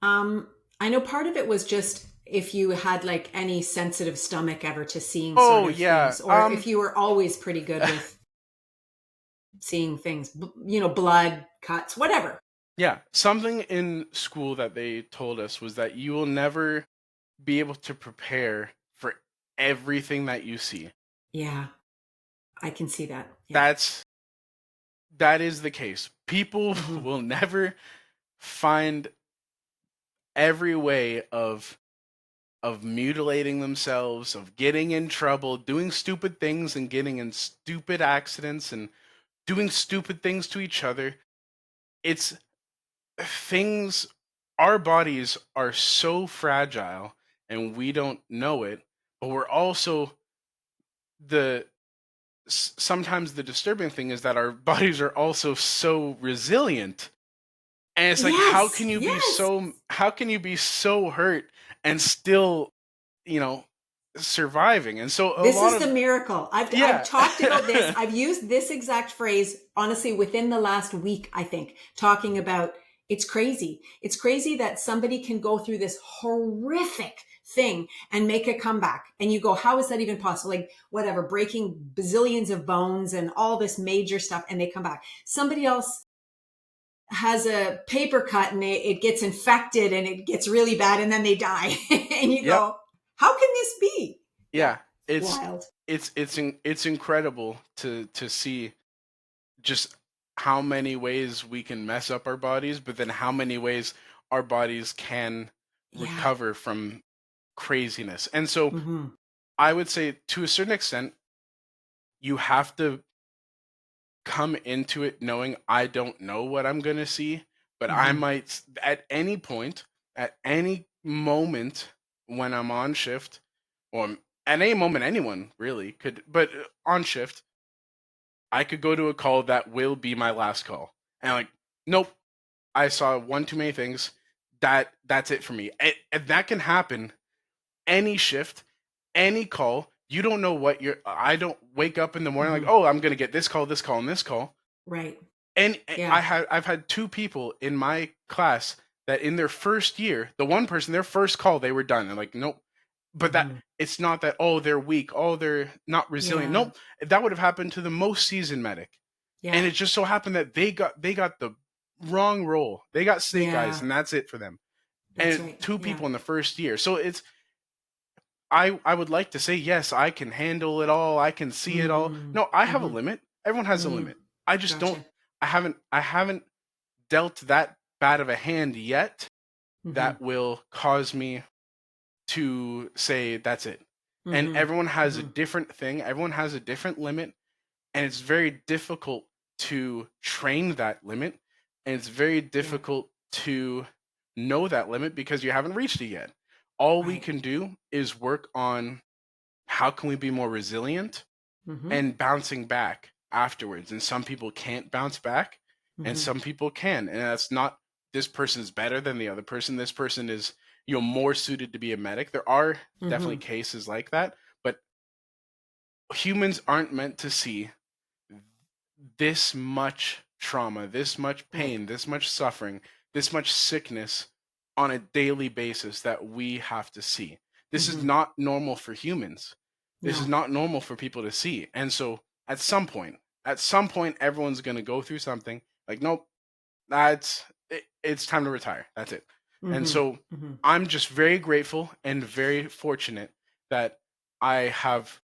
Um, I know part of it was just if you had like any sensitive stomach ever to seeing sort Oh of yeah. things, or if you were always pretty good with seeing things, blood, cuts, whatever. Yeah. Something in school that they told us was that you will never be able to prepare for everything that you see. Yeah, I can see that. Yeah. That's that is the case. People Hmm. will never find every way of mutilating themselves, of getting in trouble, doing stupid things and getting in stupid accidents and doing stupid things to each other. It's things our bodies are so fragile and we don't know it, but we're also the sometimes the disturbing thing is that our bodies are also so resilient. And it's like Yes, yes. how can you be so hurt and still, you know, surviving? And so a This lot is the of miracle. I've yeah. talked about this. I've used this exact phrase honestly within the last week, I think, talking about it's crazy. It's crazy that somebody can go through this horrific thing and make a comeback. And you go, how is that even possible? Like whatever, breaking bazillions of bones and all this major stuff and they come back. Somebody else has a paper cut and it gets infected and it gets really bad and then they die. And you Yep. go, how can this be? Yeah, Yeah. It's wild. it's incredible to see just how many ways we can mess up our bodies, but then how many ways our bodies can Yeah. recover from craziness. And so Hmm. I would say to a certain extent, you have to come into it knowing I don't know what I'm going to see, but I Hmm. might at any point, at any moment when I'm on shift, or at any moment anyone really could, but on shift, I could go to a call that will be my last call. And like, nope, I saw one too many things. That's it for me. And that can happen any shift, any call. You don't know what you're. I don't wake up in the morning like, Hmm. oh, I'm gonna get this call, and this call. Right. And Yeah. I've had two people in my class that in their first year, the one person their first call they were done. And like, nope. But that Hmm. it's not that oh they're weak, oh they're not resilient. Yeah. Nope, that would have happened to the most seasoned medic. And Yeah. it just so happened that they got the wrong role. They got snake eyes, Yeah. and that's it for them. That's And right. two Yeah. people in the first year. So it's I would like to say yes, I can handle it all. I can see it all. Mm. No, I have a Hmm. limit. Everyone has a Mm. limit. I just don't. Gotcha. I haven't dealt that bad of a hand yet Hmm. that will cause me to say that's it. And Hmm. everyone has a Hmm. different thing. Everyone has a different limit, and it's very difficult to train that limit, and it's very Yeah. difficult to know that limit because you haven't reached it yet. All we Right. can do is work on how can we be more resilient, Mm-hmm. and bouncing back afterwards. And some people can't bounce back, and Mm-hmm. some people can. And that's not, this person is better than the other person. This person is, more suited to be a medic. There are definitely Mm-hmm. cases like that, but humans aren't meant to see this much trauma, this much Right. pain, this much suffering, this much sickness on a daily basis that we have to see. This is Mm-hmm. not normal for humans. This is No. not normal for people to see. And so at some point, everyone's going to go through something like, nope, it's time to retire. That's it. And Mm-hmm. so Mm-hmm. I'm just very grateful and very fortunate that I have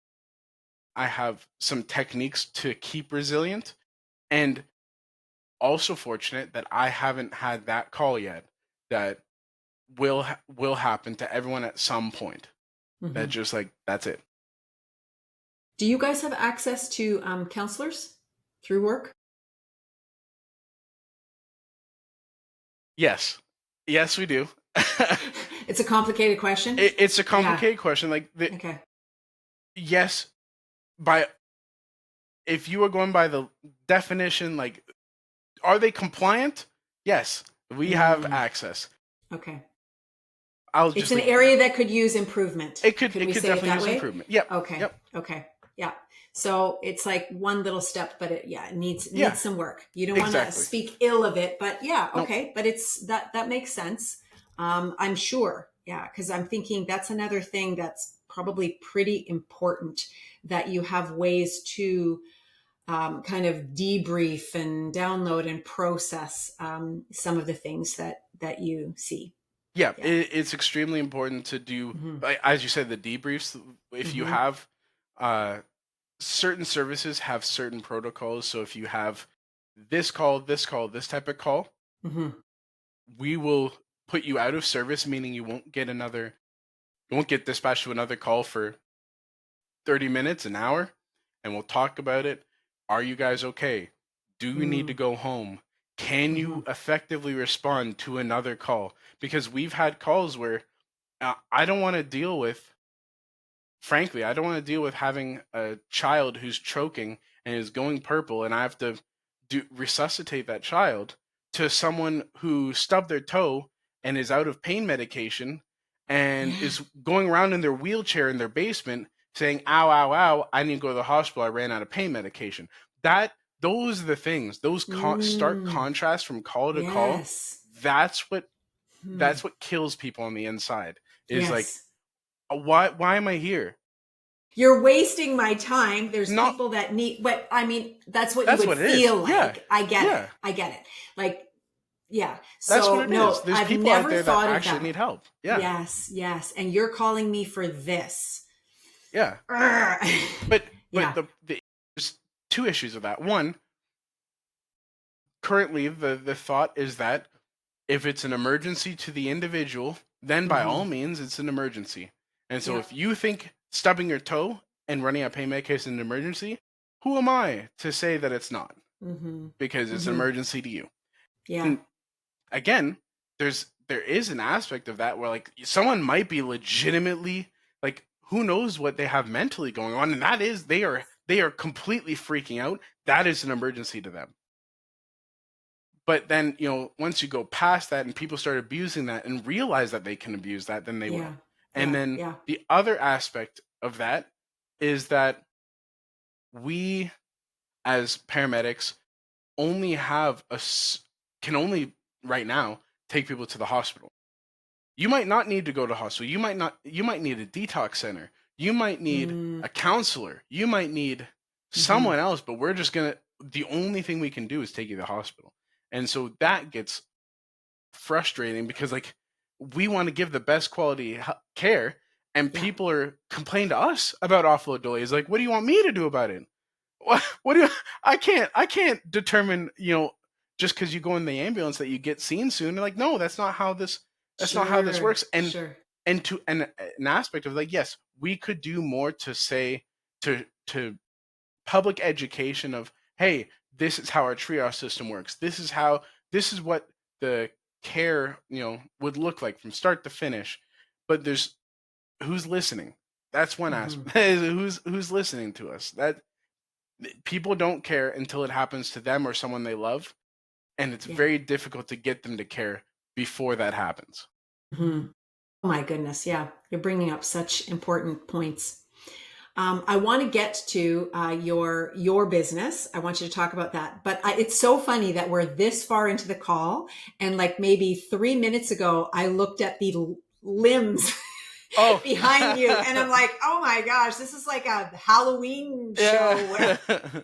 I have some techniques to keep resilient, and also fortunate that I haven't had that call yet that will happen to everyone at some point. That Mm-hmm. just like, that's it. Do you guys have access to counselors through work? Yes. Yes, we do. It's a complicated question. It's a Yeah. complicated question. Like Okay. yes, by if you are going by the definition, like, are they compliant? Yes, we have Mm, access. okay. I'll It's just an like, area that could use improvement. it could Could it we could say it definitely that use way? improvement. Yep. Okay. Yep. Okay. Yeah. So it's like one little step, but it Yeah. needs some work. You don't want to Exactly. speak ill of it, but yeah, Nope. okay. But that makes sense. I'm sure. Yeah, because I'm thinking that's another thing that's probably pretty important, that you have ways to kind of debrief and download and process some of the things that you see. Yeah, Yeah. it's extremely important to do, Mm-hmm. as you said, the debriefs. If you Mm-hmm. have uh, certain services have certain protocols, so if you have this type of call, Mm-hmm. we will put you out of service, meaning you won't get dispatched to another call for 30 minutes, an hour, and we'll talk about it. Are you guys okay? Do you need to Mm-hmm. go home? Can Mm-hmm. you effectively respond to another call? Because we've had calls where I don't want to deal with, frankly, I don't want to deal with having a child who's choking and is going purple, and I have to resuscitate that child, to someone who stubbed their toe and is out of pain medication and Yeah. is going around in their wheelchair in their basement saying, "Ow, ow, ow! I need to go to the hospital. I ran out of pain medication." That those are the things. Those stark Mm. contrasts from call to call. Yes. That's what Hmm. that's what kills people on the inside. Is like, Yes. why am I here? You're wasting my time. There's Not people that need, but I mean, that's what you That's would what it is. feel Yeah. like. I get it. Yeah. I get it. Like, yeah. That's what So, it is. no, There's I've people out never there that thought of actually that. need help. Yeah. Yes. Yes. And you're calling me for this. Yeah. Urgh. But Yeah. the there's two issues with that. One, currently the thought is that if it's an emergency to the individual, then by all Mm-hmm. means it's an emergency. And so if Yep. you think stubbing your toe and running out of pain medication is an emergency, who am I to say that it's not? Mm-hmm. Because it's an Mm-hmm. emergency to you. Yeah. And again, there is an aspect of that where, like, someone might be legitimately, like, who knows what they have mentally going on, and that is, they are completely freaking out. That is an emergency to them. But then, once you go past that and people start abusing that and realize that they can abuse that, then they Yeah. will. And Yeah. then Yeah. the other aspect of that is that we, as paramedics, only have can only right now take people to the hospital. You might not need to go to hospital. You might need a detox center. You might need Mm. a counselor. You might need Mm-hmm. someone else, but the only thing we can do is take you to the hospital. And so that gets frustrating because, like, we want to give the best quality care, and Yeah. people are complaining to us about offload delays. Like, what do you want me to do about it? What do you, I can't determine, just because you go in the ambulance, that you get seen soon. They're like, no, that's not how this Sure. works. and Sure. and to an aspect of, like, yes, we could do more to say, to public education of, hey, this is how our triage system works. This is what the care would look like from start to finish. But there's who's listening? That's one Hmm. aspect. Who's listening to us? That people don't care until it happens to them or someone they love, and it's Yeah. very difficult to get them to care before that happens. Hmm. Oh my goodness. Yeah. You're bringing up such important points. I want to get to your business. I want you to talk about that. But it's so funny that we're this far into the call, and like maybe 3 minutes ago, I looked at the limbs Oh, behind you, and I'm like, oh my gosh, this is like a Halloween yeah. show.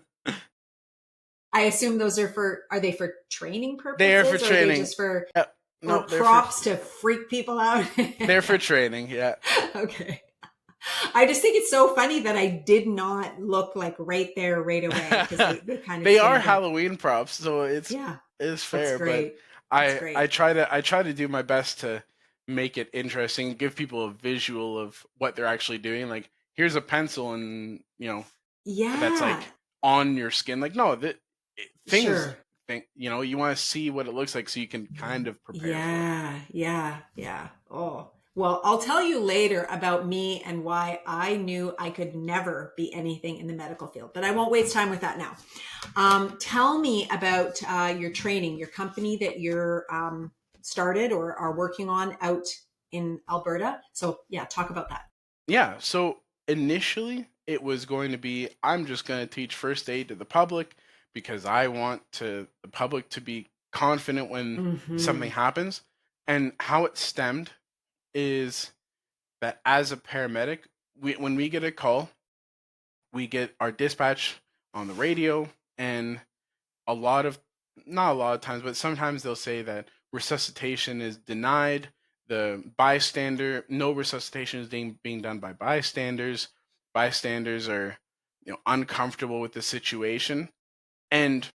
I assume those are for. Are they for training They are for purposes, or are they training. just for or No, props to freak people out? they're for training. Yeah. Okay. I just think it's so funny that I did not look like right there right away because they kind of They are stand out. Halloween props, so Yeah, it's that's fair. But great. That's I great. try to do my best to make it interesting, give people a visual of what they're actually doing. Like, here's a pencil, and that's Yeah, like on your skin. Like, no, the thing is, sure. you want to see what it looks like so you can kind of prepare for it. Yeah, yeah, yeah. Oh, well, I'll tell you later about me and why I knew I could never be anything in the medical field, but I won't waste time with that now. Tell me about your training, your company that you're started or are working on out in Alberta. So, yeah, talk about that. Yeah, so initially it was going to be I'm just going to teach first aid to the public because I want the public to be confident when something Hmm. happens. And how it stemmed is that as a paramedic, when we get a call, we get our dispatch on the radio, and a lot of not a lot of times, but sometimes they'll say that resuscitation is denied. The bystander, no resuscitation is being done by bystanders. Bystanders are, uncomfortable with the situation, and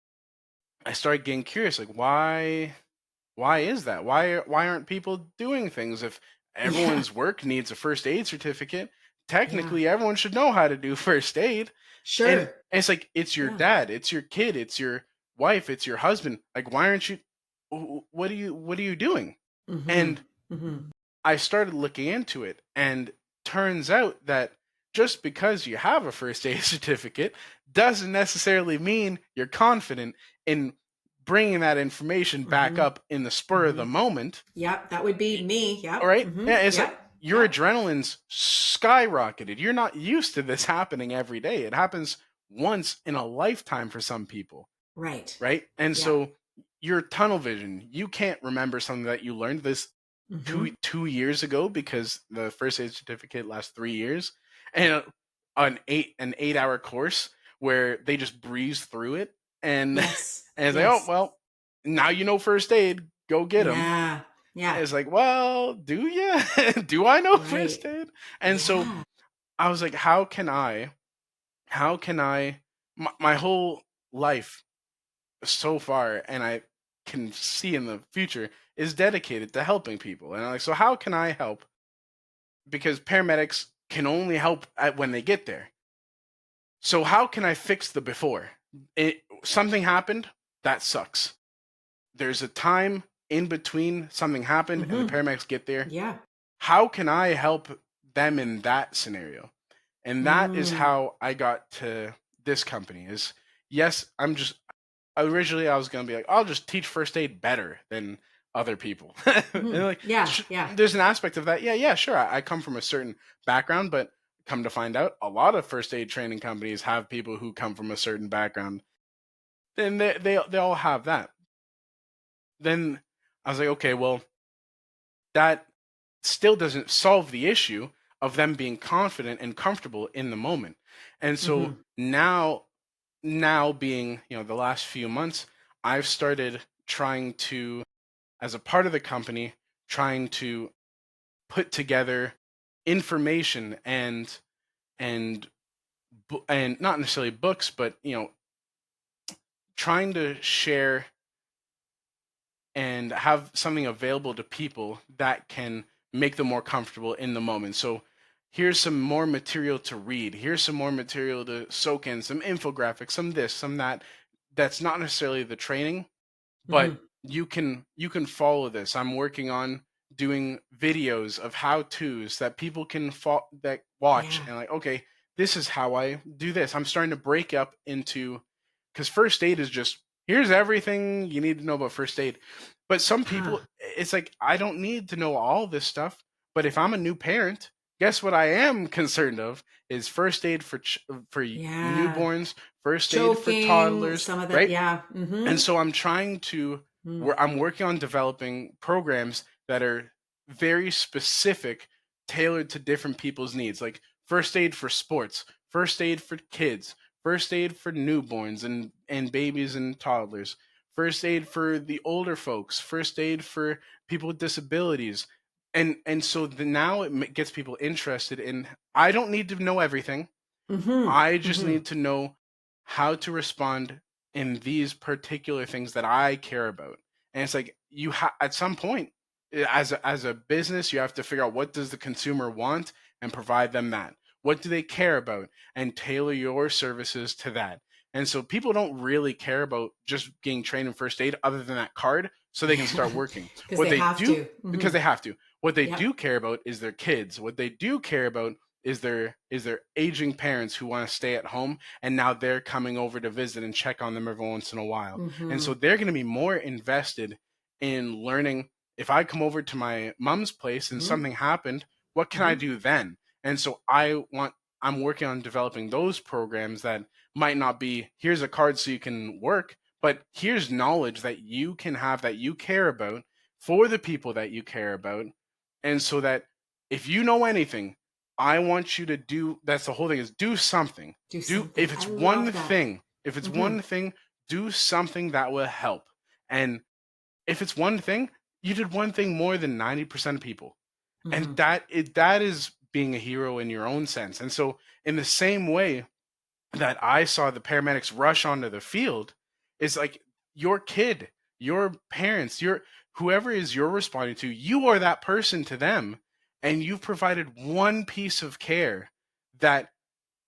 I started getting curious, like why is that? Why aren't people doing things? If Yeah, everyone's work needs a first aid certificate, yeah, technically everyone should know how to do first aid. And sure. it's like it's your Yeah. dad, it's your kid, it's your wife, it's your husband. Like, why aren't you? What are you doing? Hmm. And Hmm. I started looking into it, and turns out that just because you have a first aid certificate doesn't necessarily mean you're confident in bringing that information back Hmm. up in the spur of Hmm. the moment. Yep, that would be me. All Yep. right. Hmm. Yeah, it's like Yep. your Yep. adrenaline's skyrocketed. You're not used to this happening every day. It happens once in a lifetime for some people, Right. right? And Yep. so your tunnel vision, you can't remember something that you learned this Hmm. two years ago because the first aid certificate lasts 3 years, and an 8-hour course where they just breeze through it, and Yes. and it's like, oh Yes. well, now you know first aid, go get them. Yeah. Yeah. It's like, well, do you? Do I know Right. first aid? And so Yeah. I was like, how can I, my whole life so far, and I can see in the future, is dedicated to helping people. And I'm like, so how can I help? Because paramedics can only help when they get there. So how can I fix the before? Something happened, that sucks. There's a time in between something happened and the Hmm. paramedics get there. Yeah. How can I help them in that scenario? And that is Mm. how I got to this company. Is yes, I'm just originally I was gonna be like, I'll just teach first aid better than other people. Hmm. And like, Yeah. Yeah. there's an aspect of that. Yeah, yeah, sure. I come from a certain background, but come to find out, a lot of first aid training companies have people who come from a certain background. And they all have that. Then I was like, okay, well, that still doesn't solve the issue of them being confident and comfortable in the moment. And so Hmm. now being, the last few months, I've started trying to, as a part of the company, trying to put together information and and not necessarily books, but trying to share and have something available to people that can make them more comfortable in the moment. So here's some more material to read. Here's some more material to soak in, some infographics, some this, some that. That's not necessarily the training, but Hmm. you can follow this. I'm working on doing videos of how-tos that people can that watch Yeah. and like, okay, this is how I do this. I'm starting to break up into, because first aid is just, here's everything you need to know about first aid. But some Huh. people, it's like, I don't need to know all this stuff. But if I'm a new parent, guess what I am concerned of is first aid for Yeah. newborns, first aid for Choking, toddlers, some of that. right? Yeah. And Mm-hmm. so I'm trying to, I'm working on developing programs that are very specific, tailored to different people's needs, like first aid for sports, first aid for kids, first aid for newborns and babies and toddlers, first aid for the older folks, first aid for people with disabilities. And so now it gets people interested in, I don't need to know everything. Mm-hmm. I just Mm-hmm. need to know how to respond in these particular things that I care about. And it's like at some point, as a business, you have to figure out, what does the consumer want and provide them that. What do they care about and tailor your services to that. And so people don't really care about just getting trained in first aid other than that card so they can Yeah. start working. Because What they they have do, to. Mm-hmm. because they have to. What they Yep. do care about is their kids. What they do care about is there aging parents who want to stay at home, and now they're coming over to visit and check on them every once in a while. And Mm-hmm. so they're going to be more invested in learning, if I come over to my mom's place and Mm-hmm. something happened, what can I Mm-hmm. do then? And so I'm working on developing those programs that might not be, here's a card so you can work, but here's knowledge that you can have, that you care about, for the people that you care about. And so that if you know anything, I want you to do, that's the whole thing, is do something. Do Do, something. I if it's Mm-hmm. one thing, do something that will help. And if it's one thing, you did one thing more than 90% of people. And Mm-hmm. that is being a hero in your own sense. And so in the same way that I saw the paramedics rush onto the field, is like, your kid, your parents, your whoever is you're responding to, you are that person to them, and you've provided one piece of care that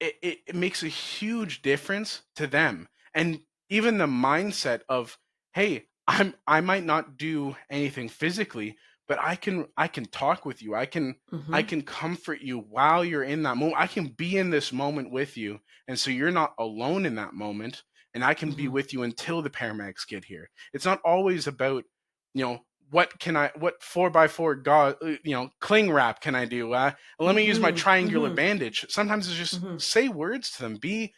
it makes a huge difference to them. And even the mindset of, hey, I might not do anything physically, but I can talk with you. I Mm-hmm. can comfort you while you're in that moment. I can be in this moment with you. And so you're not alone in that moment. And I can be Mm-hmm. with you until the paramedics get here. It's not always about, what 4x4 cling wrap can I do? Let me use my Mm-hmm. triangular Mm-hmm. bandage. Sometimes it's just Mm-hmm. say words to them. Be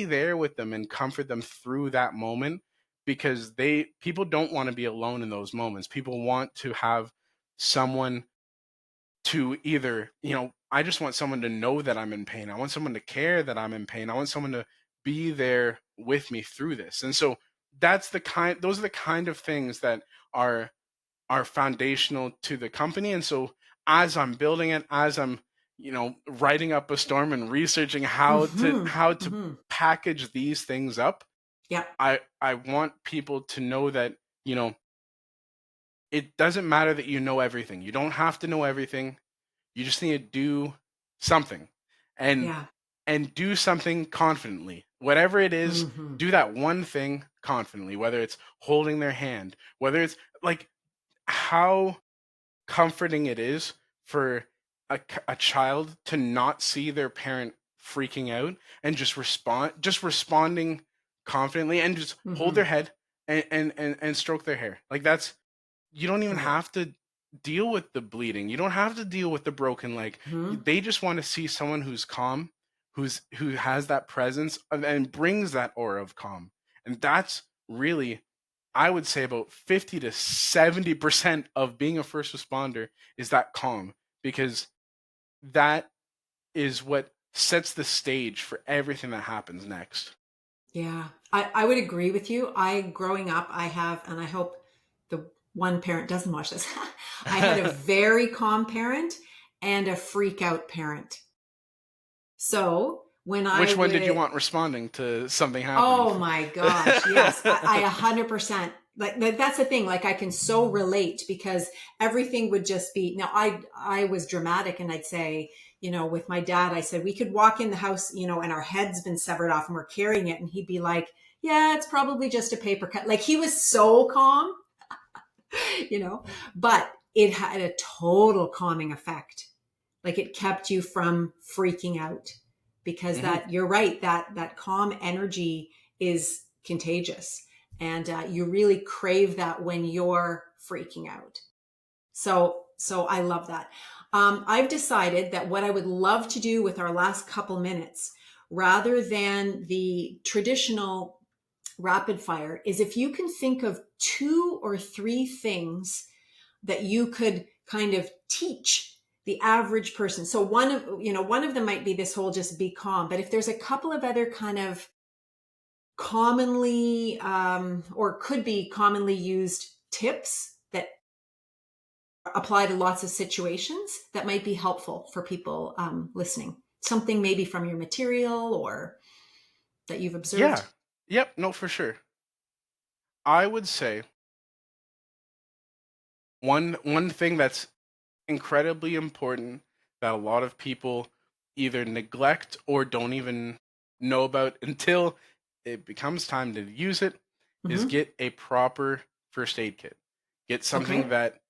there with them and comfort them through that moment, because people don't want to be alone in those moments. People want to have someone to either, I just want someone to know that I'm in pain. I want someone to care that I'm in pain. I want someone to be there with me through this. And so those are the kind of things that are foundational to the company. And so as I'm building it, as I'm, writing up a storm and researching Mm-hmm. how to Mm-hmm. package these things up, Yep. I want people to know that, it doesn't matter that you know everything. You don't have to know everything. You just need to do something, and Yeah. do something confidently. Whatever it is, Mm-hmm. do that one thing confidently, whether it's holding their hand, whether it's like, how comforting it is for a child to not see their parent freaking out and just responding confidently, and just hold Mm-hmm. their head and stroke their hair. Like, that's, you don't even Right. have to deal with the bleeding. You don't have to deal with the broken leg. Mm-hmm. They just want to see someone who's calm, who has that presence and brings that aura of calm. And that's really, I would say, about 50 to 70% of being a first responder is that calm, because that is what sets the stage for everything that happens next. Yeah, I would agree with you. Growing up, I have, and I hope the one parent doesn't watch this. I had a very calm parent and a freak out parent. So when I Which one did you would, want responding to something happening? oh my gosh, yes, I 100%. That's the thing. Like I can so relate because everything would just be. Now I was dramatic, and I'd say, with my dad, I said we could walk in the house, and our head's been severed off and we're carrying it, and he'd be like, "Yeah, it's probably just a paper cut." Like he was so calm, you know. But it had a total calming effect. Like it kept you from freaking out, because Hmm. that, you're right, that calm energy is contagious, and you really crave that when you're freaking out. So I love that. I've decided that what I would love to do with our last couple minutes, rather than the traditional rapid fire, is if you can think of 2 or 3 things that you could kind of teach the average person. So one of them might be this whole just be calm, but if there's a couple of other kind of commonly or could be commonly used tips that apply to lots of situations, that might be helpful for people listening. Something maybe from your material or that you've observed. Yeah. Yep. No, for sure. I would say one thing that's incredibly important that a lot of people either neglect or don't even know about until it becomes time to use it is Hmm. get a proper first aid kit. Get something Okay. that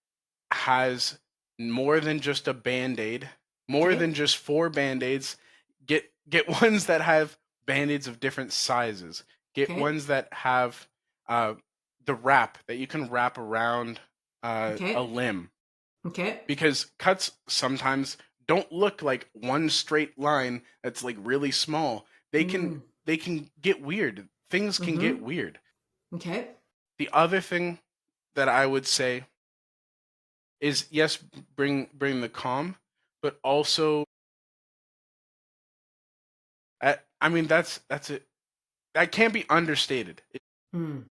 has more than just a band-aid, more Okay. than just 4 band-aids. Get ones that have band-aids of different sizes. Get Okay. ones that have uh, the wrap that you can wrap around a Okay. limb, Okay. because cuts sometimes don't look like one straight line that's like really small. They can Mm. they can get weird. Things can get Mm-hmm. weird. Okay. The other thing that I would say is, yes, bring the calm, but also I mean that's it. That can't be understated. Mm.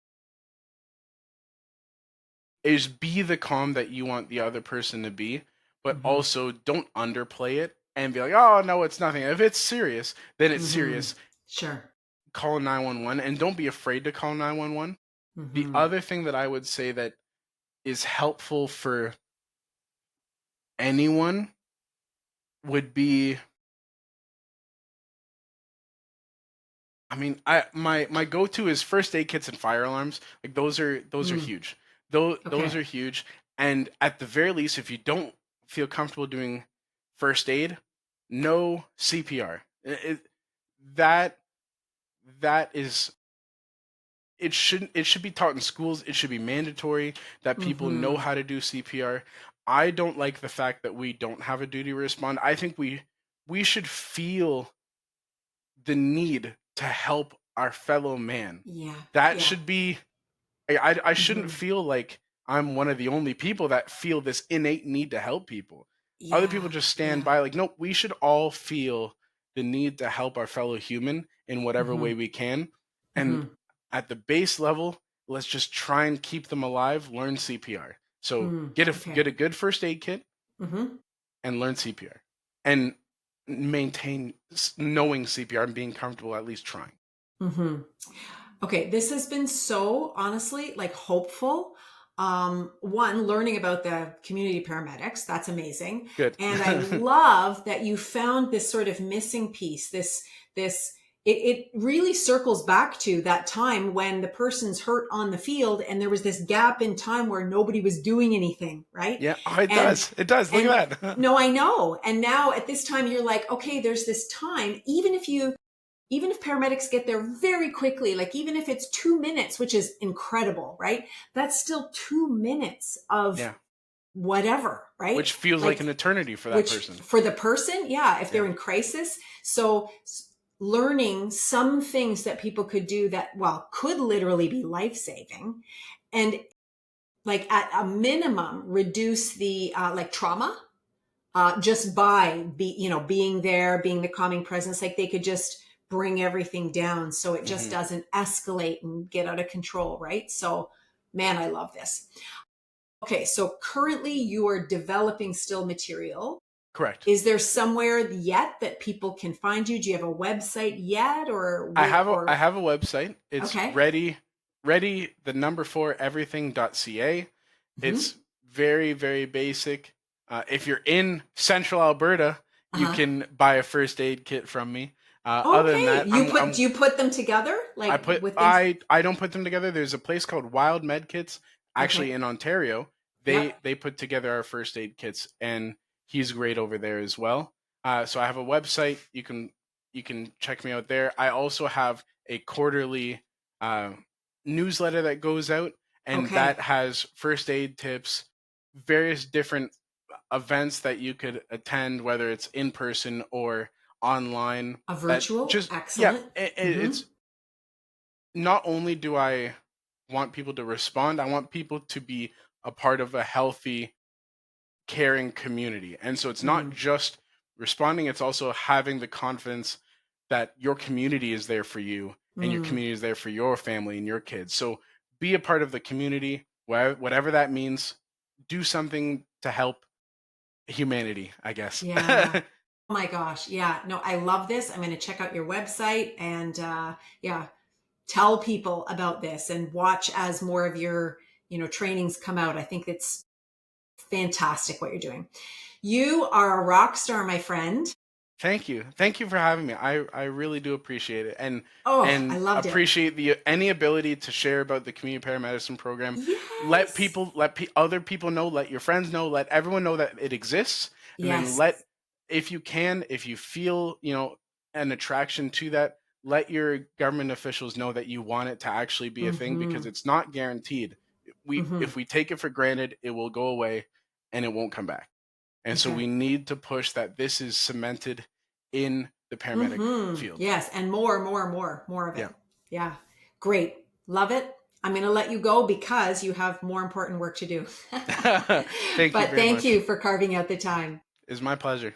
Is be the calm that you want the other person to be, but Mm-hmm. also don't underplay it and be like, oh no, it's nothing. If it's serious, then it's Mm-hmm. serious. Sure. Call 911, and don't be afraid to call 911. The Mm-hmm. other thing that I would say that is helpful for anyone would be, I mean, my go-to is first aid kits and fire alarms. Like those are Mm. huge. Those Okay. are huge. And at the very least, if you don't feel comfortable doing first aid, no CPR. That that is, it should be taught in schools. It should be mandatory that people know Mm-hmm. how to do CPR. I don't like the fact that we don't have a duty to respond. I think we should feel the need to help our fellow man. Yeah. That Yeah. should be, I shouldn't Mm-hmm. feel like I'm one of the only people that feel this innate need to help people. Other people Yeah. just stand Yeah. by like, nope, we should all feel the need to help our fellow human in whatever Mm-hmm. way we can. And Mm-hmm. at the base level, let's just try and keep them alive, learn CPR. So Mm. get Okay. a good first aid kit Mm-hmm. and learn CPR. And maintain knowing CPR and being comfortable at least trying. Mm-hmm. Okay, this has been so honestly like hopeful. One, learning about the community paramedics, that's amazing. Good. And I love that you found this sort of missing piece, this it really circles back to that time when the person's hurt on the field and there was this gap in time where nobody was doing anything, right? Yeah, oh, it And does. It does. Look and at that. no, I know. And now at this time you're like, okay, there's this time, even if paramedics get there very quickly, like even if it's 2 minutes, which is incredible, right? That's still 2 minutes of Yeah, whatever, right? which feels like an Like, eternity for that which person. for the person, yeah, if Yeah. they're in crisis. So learning some things that people could do that, well, could literally be life saving, and like at a minimum, reduce the like trauma just by being there, being the calming presence. Like they could just bring everything down so it just Hmm. doesn't escalate and get out of control, right? So, man, I love this. Okay, so currently you are developing still material. Correct. Is there somewhere yet that people can find you? Do you have a website yet, or where? I Or have a website. It's okay. ready the number 4 everything.ca. Mm-hmm. It's very basic. If you're in Central Alberta, you Uh-huh. can buy a first aid kit from me. Other than Okay. that, Do you put them together I like put with things? I don't put them together. There's a place called Wild Med Kits, actually Okay. in Ontario, Yep. they put together our first aid kits, and he's great over there as well. So I have a website. You can check me out there. I also have a quarterly uh, newsletter that goes out, and that Okay. has first aid tips, various different events that you could attend, whether it's in person or online. A That virtual. just yeah, Excellent. it's not only do I want people to respond, I want people to be a part of a healthy, caring community. And so it's not Mm-hmm. just responding, it's also having the confidence that your community is there for you and your Mm. community is there for your family and your kids. So be a part of the community, whatever that means. Do something to help humanity, I guess. Yeah. Oh my gosh. Yeah. No, I love this. I'm going to check out your website and yeah, tell people about this and watch as more of your, trainings come out. I think it's fantastic what you're doing. You are a rock star, my friend. Thank you. Thank you for having me. I really do appreciate it, Oh, I and loved it. appreciate the any ability to share about the community paramedicine program. Yes. Other people know, let your friends know, let everyone know that it exists, and then Yes. let, if you can, if you feel, an attraction to that, let your government officials know that you want it to actually be a thing, because Mm-hmm. it's not guaranteed. We Mm-hmm. If we take it for granted, it will go away and it won't come back. And so Okay. we need to push that this is cemented in the paramedic Mm-hmm. field. Yes. And more of Yeah. it. Yeah. Great. Love it. I'm going to let you go because you have more important work to do. Thank you But very thank much. you for carving out the time. It's my pleasure.